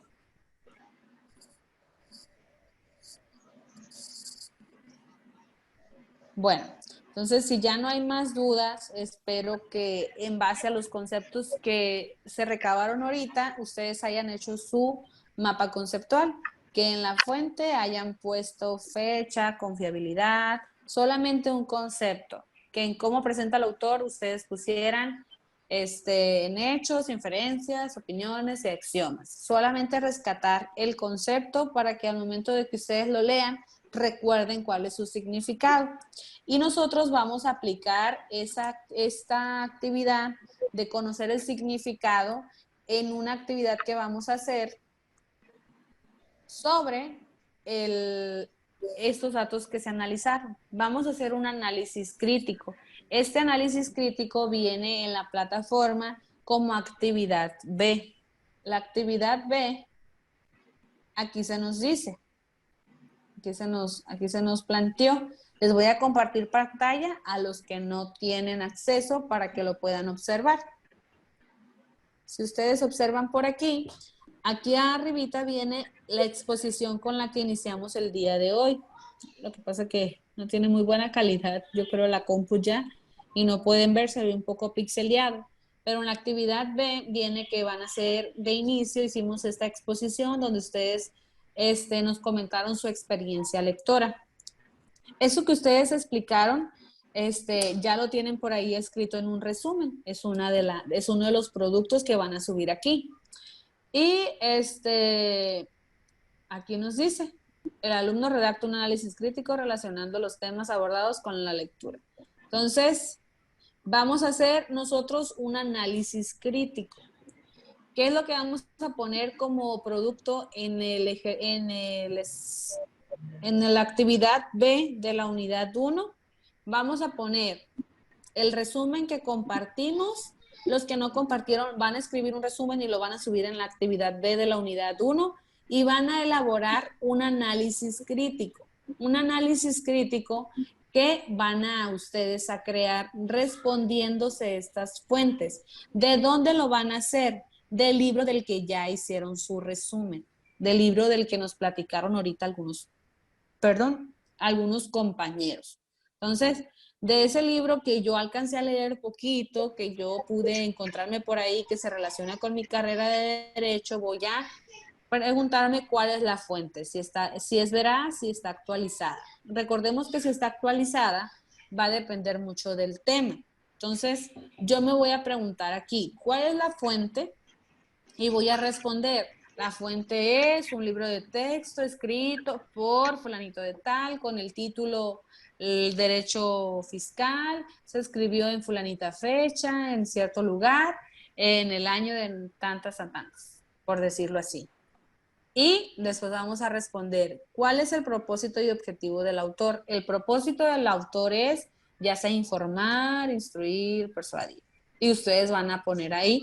Bueno, entonces si ya no hay más dudas, espero que en base a los conceptos que se recabaron ahorita, ustedes hayan hecho su mapa conceptual, que en la fuente hayan puesto fecha, confiabilidad, solamente un concepto, que en cómo presenta el autor ustedes pusieran en hechos, inferencias, opiniones y axiomas. Solamente rescatar el concepto para que al momento de que ustedes lo lean, recuerden cuál es su significado. Y nosotros vamos a aplicar esta actividad de conocer el significado en una actividad que vamos a hacer sobre estos datos que se analizaron. Vamos a hacer un análisis crítico. Este análisis crítico viene en la plataforma como actividad B. La actividad B, aquí se nos dice, aquí se nos planteó. Les voy a compartir pantalla a los que no tienen acceso para que lo puedan observar. Si ustedes observan por aquí, aquí arribita viene la exposición con la que iniciamos el día de hoy. Lo que pasa es que no tiene muy buena calidad, yo creo, la compu ya, y no pueden ver, se ve un poco pixeleado. Pero en la actividad B viene que van a ser de inicio, hicimos esta exposición donde ustedes nos comentaron su experiencia lectora. Eso que ustedes explicaron ya lo tienen por ahí escrito en un resumen. Es uno de los productos que van a subir aquí. Y aquí nos dice, el alumno redacta un análisis crítico relacionando los temas abordados con la lectura. Entonces, vamos a hacer nosotros un análisis crítico. ¿Qué es lo que vamos a poner como producto en la actividad B de la unidad 1? Vamos a poner el resumen que compartimos. Los que no compartieron van a escribir un resumen y lo van a subir en la actividad B de la unidad 1 y van a elaborar un análisis crítico. Un análisis crítico que van a ustedes a crear respondiéndose estas fuentes. ¿De dónde lo van a hacer? Del libro del que ya hicieron su resumen, del libro del que nos platicaron ahorita algunos compañeros. Entonces, de ese libro que yo alcancé a leer poquito, que yo pude encontrarme por ahí, que se relaciona con mi carrera de Derecho, voy a preguntarme cuál es la fuente, si es veraz, si está actualizada. Recordemos que si está actualizada, va a depender mucho del tema. Entonces, yo me voy a preguntar aquí, ¿cuál es la fuente? Y voy a responder, la fuente es un libro de texto escrito por fulanito de tal, con el título El Derecho Fiscal, se escribió en fulanita fecha, en cierto lugar, en el año de tantas a tantas, por decirlo así. Y después vamos a responder, ¿cuál es el propósito y objetivo del autor? El propósito del autor es, ya sea informar, instruir, persuadir. Y ustedes van a poner ahí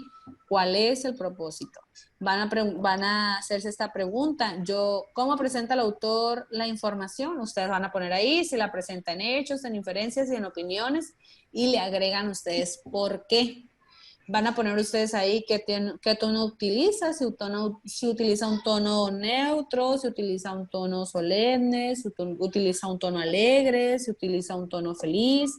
cuál es el propósito. Van a hacerse esta pregunta. ¿Cómo presenta el autor la información? Ustedes van a poner ahí si la presenta en hechos, en inferencias y en opiniones y le agregan ustedes por qué. Van a poner ustedes ahí qué tono utiliza, si utiliza un tono neutro, si utiliza un tono solemne, si utiliza un tono alegre, si utiliza un tono feliz.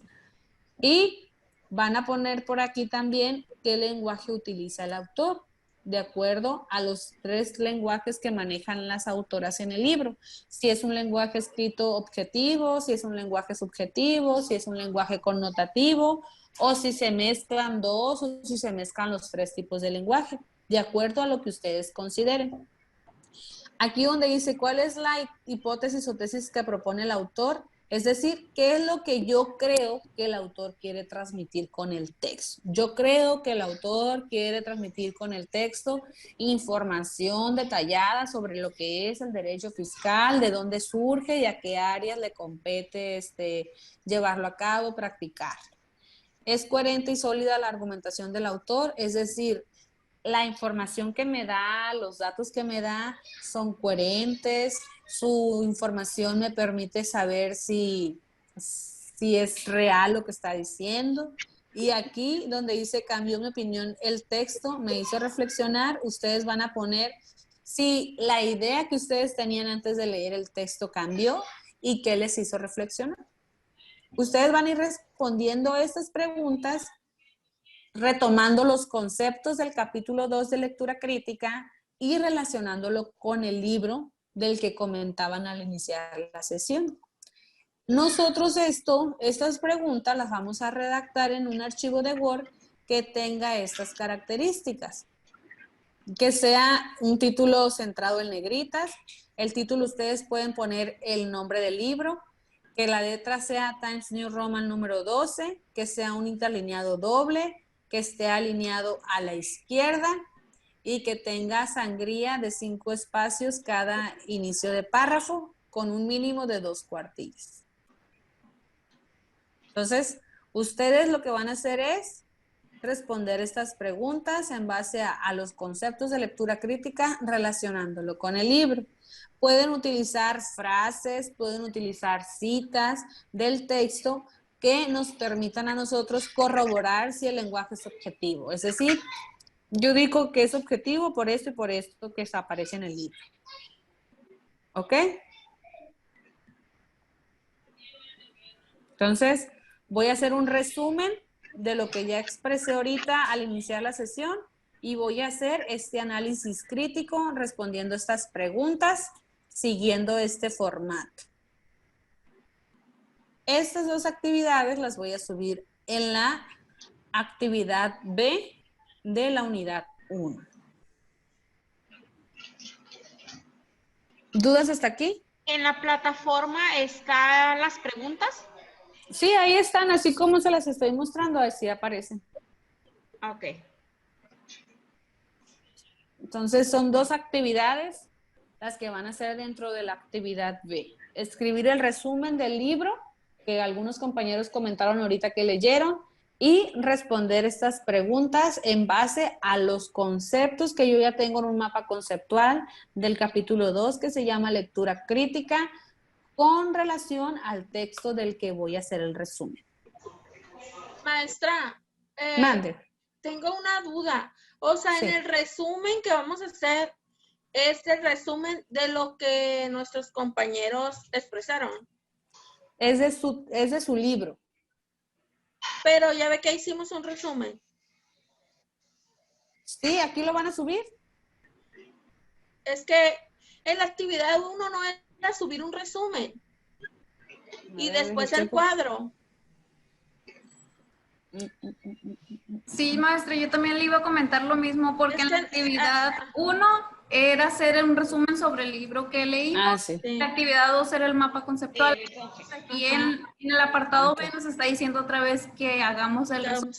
Y van a poner por aquí también qué lenguaje utiliza el autor, de acuerdo a los 3 lenguajes que manejan las autoras en el libro. Si es un lenguaje escrito objetivo, si es un lenguaje subjetivo, si es un lenguaje connotativo, o si se mezclan 2, o si se mezclan los 3 tipos de lenguaje, de acuerdo a lo que ustedes consideren. Aquí donde dice cuál es la hipótesis o tesis que propone el autor, es decir, ¿qué es lo que yo creo que el autor quiere transmitir con el texto? Yo creo que el autor quiere transmitir con el texto información detallada sobre lo que es el derecho fiscal, de dónde surge y a qué áreas le compete llevarlo a cabo, practicar. ¿Es coherente y sólida la argumentación del autor? Es decir, la información que me da, los datos que me da son coherentes, su información me permite saber si es real lo que está diciendo. Y aquí donde dice cambió mi opinión el texto, me hizo reflexionar, ustedes van a poner si la idea que ustedes tenían antes de leer el texto cambió y qué les hizo reflexionar. Ustedes van a ir respondiendo estas preguntas retomando los conceptos del capítulo 2 de lectura crítica y relacionándolo con el libro del que comentaban al iniciar la sesión. Nosotros estas preguntas las vamos a redactar en un archivo de Word que tenga estas características. Que sea un título centrado en negritas. El título ustedes pueden poner el nombre del libro, que la letra sea Times New Roman número 12, que sea un interlineado doble, que esté alineado a la izquierda y que tenga sangría de 5 espacios cada inicio de párrafo con un mínimo de 2 cuartillas. Entonces, ustedes lo que van a hacer es responder estas preguntas en base a los conceptos de lectura crítica relacionándolo con el libro. Pueden utilizar frases, pueden utilizar citas del texto que nos permitan a nosotros corroborar si el lenguaje es objetivo. Es decir, yo digo que es objetivo por esto y por esto que aparece en el libro. ¿Ok? Entonces, voy a hacer un resumen de lo que ya expresé ahorita al iniciar la sesión y voy a hacer este análisis crítico respondiendo estas preguntas siguiendo este formato. Estas dos actividades las voy a subir en la actividad B de la unidad 1. ¿Dudas hasta aquí? ¿En la plataforma están las preguntas? Sí, ahí están, así como se las estoy mostrando, así aparecen. Ok. Entonces son dos actividades las que van a ser dentro de la actividad B. Escribir el resumen del libro, que algunos compañeros comentaron ahorita que leyeron, y responder estas preguntas en base a los conceptos que yo ya tengo en un mapa conceptual del capítulo 2, que se llama lectura crítica, con relación al texto del que voy a hacer el resumen. Maestra, Mande. tengo una duda. O sea, Sí. en el resumen que vamos a hacer, es el resumen de lo que nuestros compañeros expresaron. Es de su libro. Pero ya ve que hicimos un resumen. Sí, aquí lo van a subir. Es que en la actividad 1 no era subir un resumen. Y después el cuadro. Sí, maestra, yo también le iba a comentar lo mismo, porque en la actividad 1 era hacer un resumen sobre el libro que leímos. Ah, sí. La actividad 2 era el mapa conceptual. Y en el apartado B nos está diciendo otra vez que hagamos el resumen.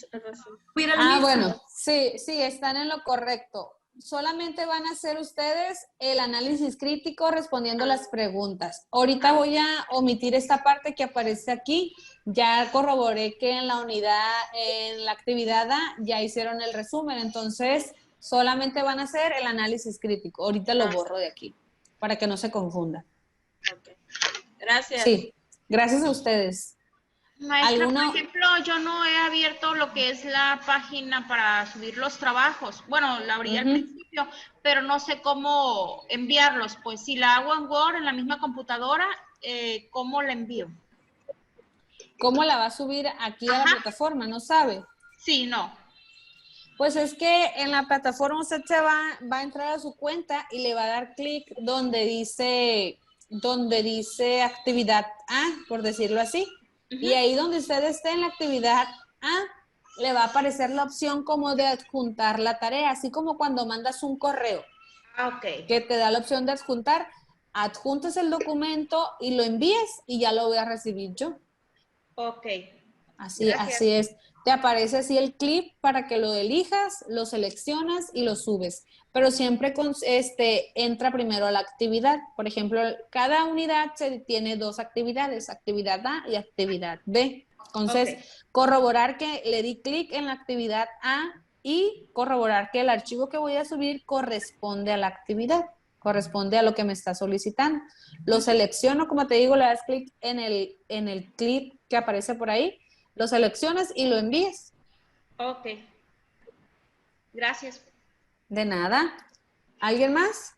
Mira el mismo. Bueno, sí, están en lo correcto. Solamente van a hacer ustedes el análisis crítico respondiendo las preguntas. Ahorita voy a omitir esta parte que aparece aquí. Ya corroboré que en la unidad, en la actividad A, ya hicieron el resumen. Entonces, solamente van a hacer el análisis crítico. Ahorita lo borro de aquí para que no se confunda. Okay. Gracias. Sí, gracias a ustedes. Maestra, ¿Alguno? por ejemplo, yo no he abierto lo que es la página para subir los trabajos. Bueno, la abrí al principio, pero no sé cómo enviarlos. Pues si la hago en Word, en la misma computadora, ¿cómo la envío? ¿Cómo la va a subir aquí a la plataforma? ¿No sabe? Sí, no. Pues es que en la plataforma usted se va a entrar a su cuenta y le va a dar clic donde dice actividad A, por decirlo así. Y ahí donde usted esté en la actividad A, le va a aparecer la opción como de adjuntar la tarea, así como cuando mandas un correo. Que te da la opción de adjuntar, adjuntas el documento y lo envíes y ya lo voy a recibir yo. Ok. Así es. Te aparece así el clip para que lo elijas, lo seleccionas y lo subes. Pero siempre entra primero a la actividad. Por ejemplo, cada unidad tiene dos actividades, actividad A y actividad B. Entonces, corroborar que le di clic en la actividad A y corroborar que el archivo que voy a subir corresponde a la actividad, corresponde a lo que me está solicitando. Lo selecciono, como te digo, le das clic en el clip que aparece por ahí, lo seleccionas y lo envías. Ok. Gracias. De nada. ¿Alguien más?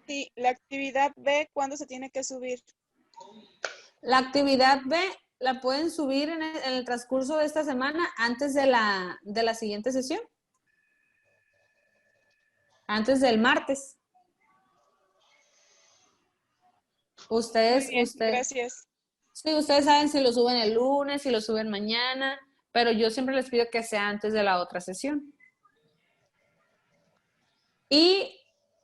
Sí, la actividad B, ¿cuándo se tiene que subir? La actividad B la pueden subir en el transcurso de esta semana antes de la siguiente sesión. Antes del martes. Gracias. Sí, ustedes saben si lo suben el lunes, si lo suben mañana, pero yo siempre les pido que sea antes de la otra sesión. Y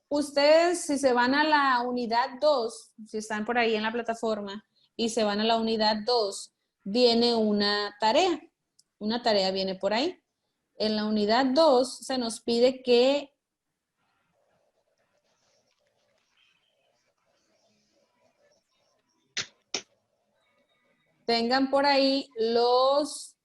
ustedes, si se van a la unidad 2, si están por ahí en la plataforma y se van a la unidad 2, viene una tarea. Una tarea viene por ahí. En la unidad 2 se nos pide que tengan por ahí los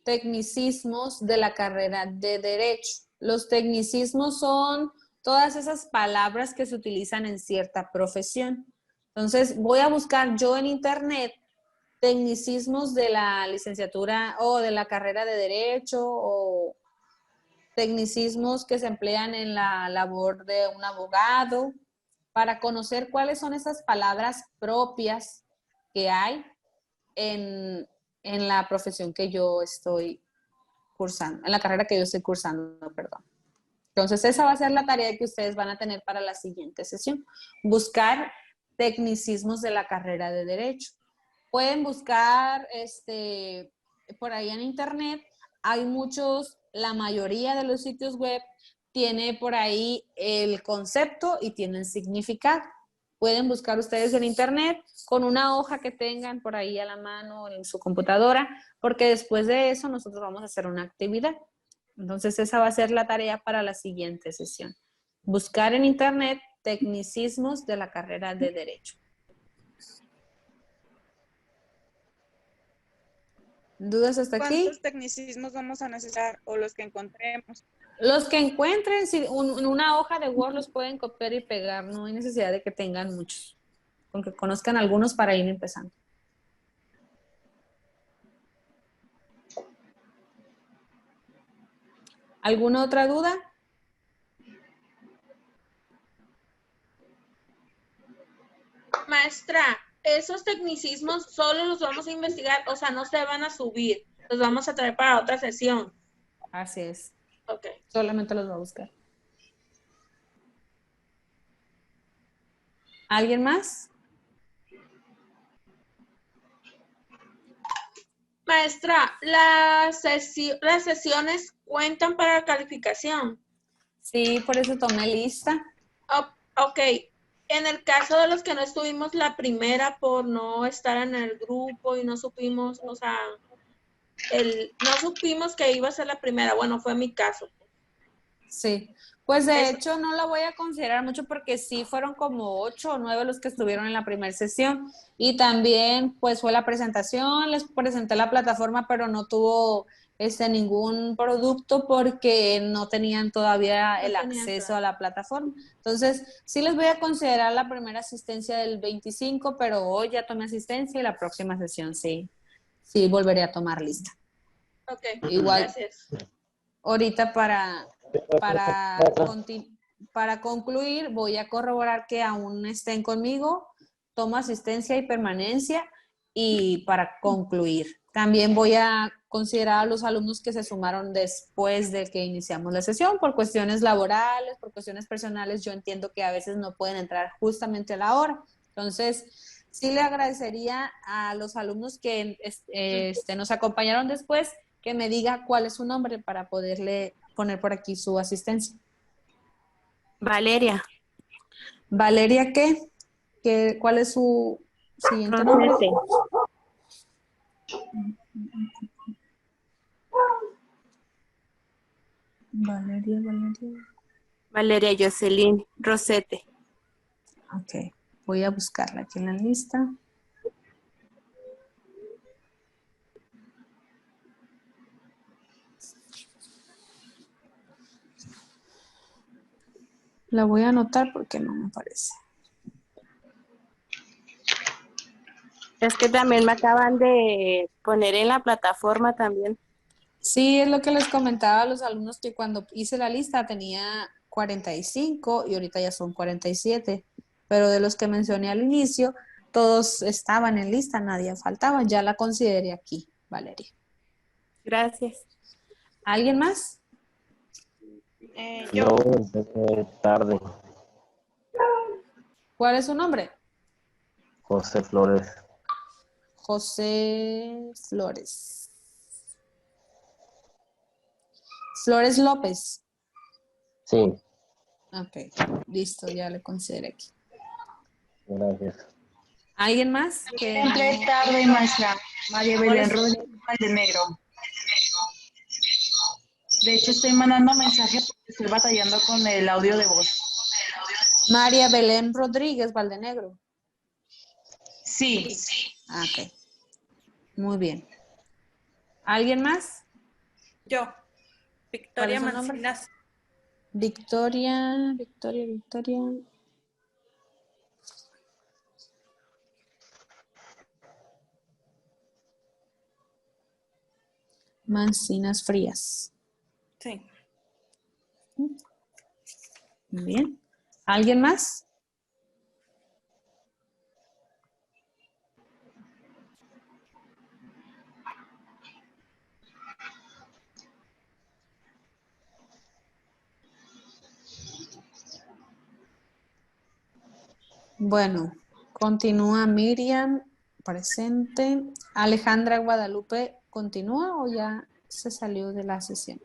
tecnicismos de la carrera de Derecho. Los tecnicismos son todas esas palabras que se utilizan en cierta profesión. Entonces, voy a buscar yo en internet tecnicismos de la licenciatura o de la carrera de Derecho o tecnicismos que se emplean en la labor de un abogado para conocer cuáles son esas palabras propias que hay en la profesión que yo estoy cursando, en la carrera que yo estoy cursando, perdón. Entonces, esa va a ser la tarea que ustedes van a tener para la siguiente sesión. Buscar tecnicismos de la carrera de Derecho. pueden buscar por ahí en internet. Hay muchos, la mayoría de los sitios web tiene por ahí el concepto y tienen significado. Pueden buscar ustedes en internet con una hoja que tengan por ahí a la mano en su computadora, porque después de eso nosotros vamos a hacer una actividad. Entonces esa va a ser la tarea para la siguiente sesión. Buscar en internet tecnicismos de la carrera de Derecho. ¿Dudas hasta aquí? ¿Cuántos tecnicismos vamos a necesitar o los que encontremos? Los que encuentren, si en una hoja de Word los pueden copiar y pegar, no hay necesidad de que tengan muchos, con que conozcan algunos para ir empezando. ¿Alguna otra duda? Maestra, esos tecnicismos solo los vamos a investigar, o sea, no se van a subir, los vamos a traer para otra sesión. Así es. Ok. Solamente los va a buscar. ¿Alguien más? Maestra, las sesiones cuentan para calificación. Sí, por eso tomé lista. Ok. En el caso de los que no estuvimos la primera por no estar en el grupo y no supimos, o sea, no supimos que iba a ser la primera. Bueno, fue mi caso. Sí, pues de hecho no la voy a considerar mucho porque sí fueron como 8 o 9 los que estuvieron en la primera sesión y también pues fue la presentación, les presenté la plataforma pero no tuvo ningún producto porque no tenían todavía el acceso a la plataforma. Entonces sí les voy a considerar la primera asistencia del 25, pero hoy ya tomé asistencia y la próxima sesión sí volveré a tomar lista. Ok, igual, gracias. Ahorita para concluir, voy a corroborar que aún estén conmigo, tomo asistencia y permanencia y para concluir. También voy a considerar a los alumnos que se sumaron después de que iniciamos la sesión por cuestiones laborales, por cuestiones personales. Yo entiendo que a veces no pueden entrar justamente a la hora. Entonces, sí le agradecería a los alumnos que nos acompañaron después que me diga cuál es su nombre para poderle poner por aquí su asistencia. Valeria. ¿Valeria qué? ¿Cuál es su siguiente nombre? Valeria Jocelyn Rosete. Ok, voy a buscarla aquí en la lista. La voy a anotar porque no me aparece. Es que también me acaban de poner en la plataforma también. Sí, es lo que les comentaba a los alumnos que cuando hice la lista tenía 45 y ahorita ya son 47. Pero de los que mencioné al inicio, todos estaban en lista, nadie faltaba. Ya la consideré aquí, Valeria. Gracias. ¿Alguien más? Yo empecé tarde. ¿Cuál es su nombre? José Flores. José Flores. Flores López. Sí. Ok, listo, ya le consideré aquí. Gracias. ¿Alguien más? Entré tarde, maestra. María Belén Rodríguez Valdenegro. De hecho, estoy mandando mensaje porque estoy batallando con el audio de voz. María Belén Rodríguez Valdenegro. Sí. Ok. Muy bien. ¿Alguien más? Yo. ¿Cuál Victoria es su nombre? Mancinas. Victoria. Mancinas Frías. Sí. Muy bien. ¿Alguien más? Bueno, continúa Miriam presente. Alejandra Guadalupe, ¿continúa o ya se salió de la sesión?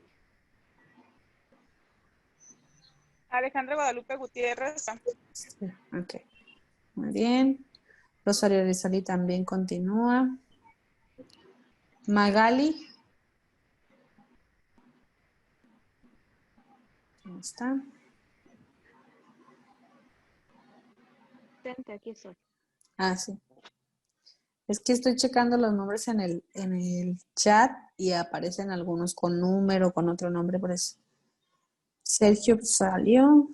Alejandra Guadalupe Gutiérrez. Sí, ok. Muy bien. Rosario Rizali también continúa. Magali. ¿Cómo está? Presente, aquí estoy. Ah, sí. Es que estoy checando los nombres en el chat y aparecen algunos con número, con otro nombre, por eso. Sergio salió.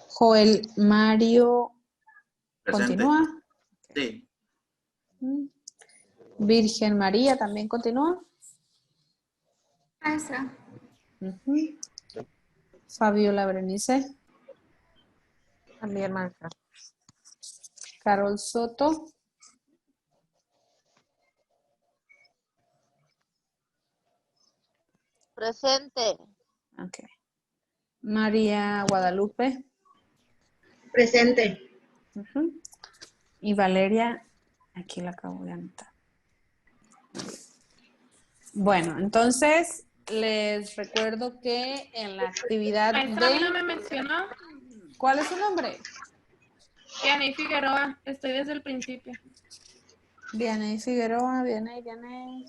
Joel Mario Presente. continúa. Sí. Virgen María también continúa. Maestra. Ujú. Fabiola Berenice. También, maestra. Carol Soto. Presente. Ok. María Guadalupe. Presente. Ujú. Y Valeria, aquí la acabo de anotar. Bueno, entonces les recuerdo que en la actividad Maestra, a mí no de... me mencionó. ¿Cuál es su nombre? Yaney Figueroa, estoy desde el principio. Vianey Figueroa, Vianey.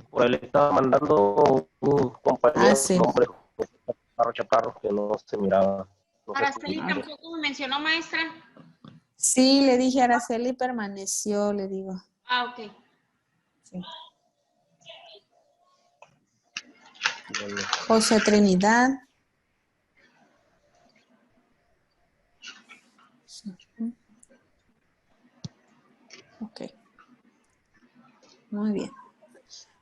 Por ahí le estaba mandando un compañero sí. nombre, Chaparro, que no se miraba. No se Araceli escuchaba. tampoco me mencionó, maestra. Sí, le dije a Araceli, permaneció, le digo. Ah, ok. Sí. José Trinidad. Ok. Muy bien.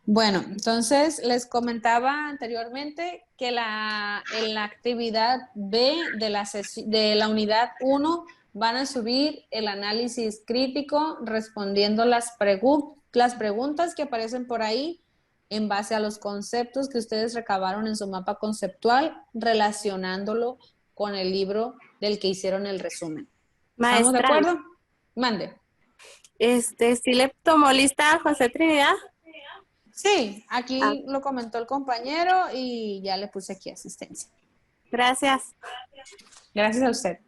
Bueno, entonces les comentaba anteriormente que en la actividad B de la unidad 1 van a subir el análisis crítico respondiendo las preguntas que aparecen por ahí en base a los conceptos que ustedes recabaron en su mapa conceptual, relacionándolo con el libro del que hicieron el resumen. ¿Estamos de Maestra. acuerdo? Mande. ¿Sí le tomó lista a José Trinidad? Sí, aquí lo comentó el compañero y ya le puse aquí asistencia. Gracias. Gracias a usted.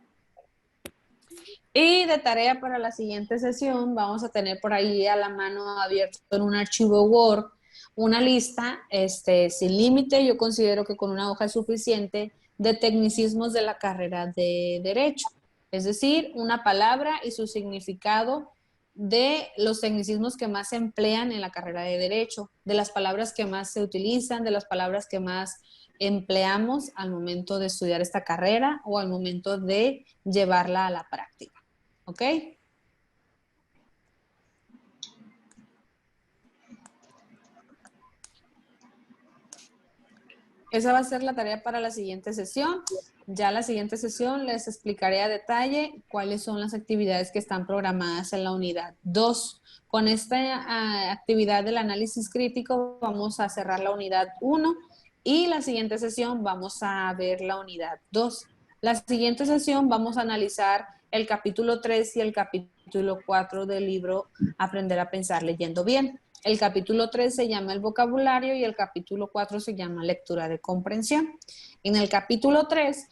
Y de tarea para la siguiente sesión vamos a tener por ahí a la mano abierto en un archivo Word una lista sin límite, yo considero que con una hoja es suficiente, de tecnicismos de la carrera de Derecho. Es decir, una palabra y su significado de los tecnicismos que más se emplean en la carrera de Derecho, de las palabras que más se utilizan, de las palabras que más empleamos al momento de estudiar esta carrera o al momento de llevarla a la práctica. ¿Ok? Esa va a ser la tarea para la siguiente sesión. Ya la siguiente sesión les explicaré a detalle cuáles son las actividades que están programadas en la unidad 2. Con esta actividad del análisis crítico vamos a cerrar la unidad 1 y la siguiente sesión vamos a ver la unidad 2. La siguiente sesión vamos a analizar el capítulo 3 y el capítulo 4 del libro Aprender a pensar leyendo bien. El capítulo 3 se llama el vocabulario y el capítulo 4 se llama lectura de comprensión. En el capítulo 3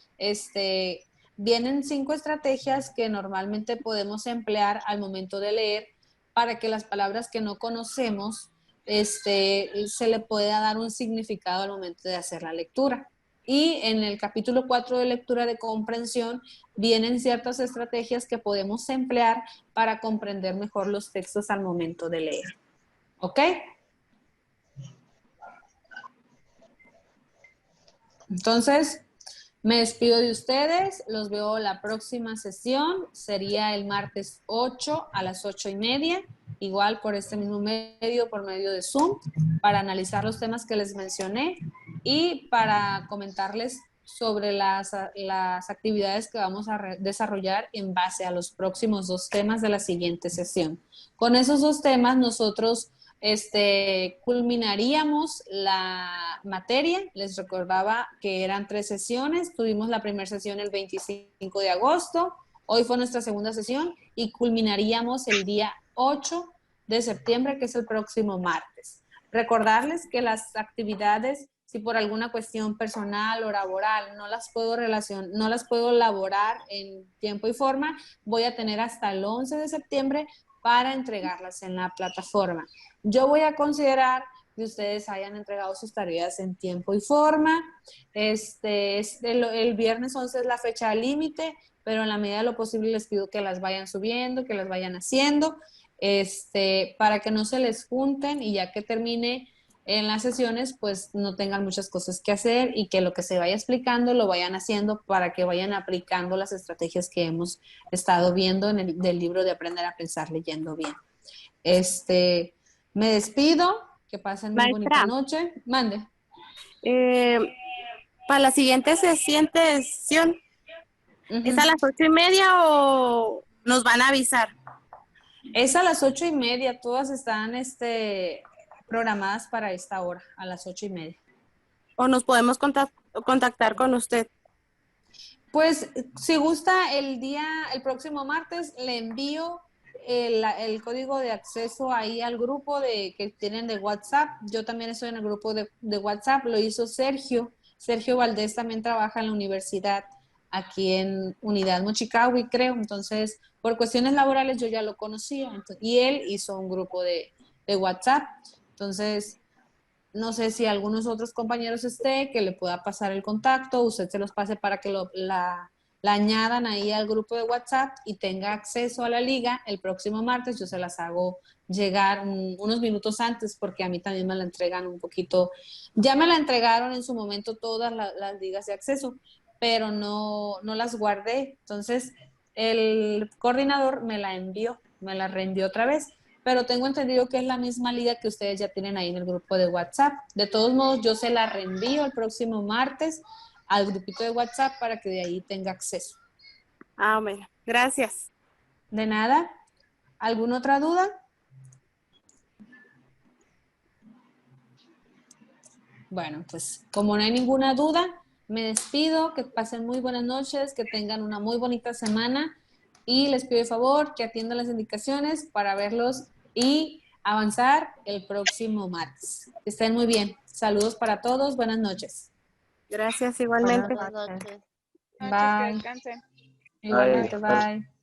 vienen 5 estrategias que normalmente podemos emplear al momento de leer para que las palabras que no conocemos se le pueda dar un significado al momento de hacer la lectura. Y en el capítulo 4 de lectura de comprensión vienen ciertas estrategias que podemos emplear para comprender mejor los textos al momento de leer. ¿Ok? Entonces, me despido de ustedes. Los veo la próxima sesión. Sería el martes 8 a las 8:30. Igual por este mismo medio, por medio de Zoom, para analizar los temas que les mencioné y para comentarles sobre las actividades que vamos a desarrollar en base a los próximos 2 temas de la siguiente sesión. Con esos 2 temas nosotros culminaríamos la materia. Les recordaba que eran 3 sesiones. Tuvimos la primera sesión el 25 de agosto. Hoy fue nuestra segunda sesión y culminaríamos el día 8 de septiembre, que es el próximo martes. Recordarles que las actividades, si por alguna cuestión personal o laboral no las puedo elaborar en tiempo y forma, voy a tener hasta el 11 de septiembre para entregarlas en la plataforma. Yo voy a considerar que ustedes hayan entregado sus tareas en tiempo y forma. El viernes 11 es la fecha límite, pero en la medida de lo posible les pido que las vayan subiendo, que las vayan haciendo, para que no se les junten y ya que termine en las sesiones, pues no tengan muchas cosas que hacer y que lo que se vaya explicando lo vayan haciendo para que vayan aplicando las estrategias que hemos estado viendo del libro de Aprender a Pensar Leyendo Bien. Me despido, que pasen muy bonita noche. Mande. Para la siguiente sesión, ¿es a las 8:30 o nos van a avisar? Es a las 8:30, todas están programadas para esta hora, a las 8:30. ¿O nos podemos contactar con usted? Pues, si gusta, el próximo martes le envío el código de acceso ahí al grupo que tienen de WhatsApp. Yo también estoy en el grupo de WhatsApp, lo hizo Sergio. Sergio Valdés también trabaja en la universidad, aquí en Unidad Mochicahui, creo. Entonces, por cuestiones laborales yo ya lo conocía. Y él hizo un grupo de WhatsApp. Entonces, no sé si algunos otros compañeros que le pueda pasar el contacto, usted se los pase para que la añadan ahí al grupo de WhatsApp y tenga acceso a la liga. El próximo martes yo se las hago llegar unos minutos antes, porque a mí también me la entregan un poquito. Ya me la entregaron en su momento todas las ligas de acceso, pero no las guardé. Entonces, el coordinador me la reenvió otra vez. Pero tengo entendido que es la misma liga que ustedes ya tienen ahí en el grupo de WhatsApp. De todos modos, yo se la reenvío el próximo martes al grupito de WhatsApp para que de ahí tenga acceso. Bueno, gracias. De nada. ¿Alguna otra duda? Bueno, pues como no hay ninguna duda, me despido, que pasen muy buenas noches, que tengan una muy bonita semana y les pido de favor que atiendan las indicaciones para verlos y avanzar el próximo martes. Que estén muy bien. Saludos para todos. Buenas noches. Gracias, igualmente. Buenas noches. Bye. Que descansen. Igualmente, bye.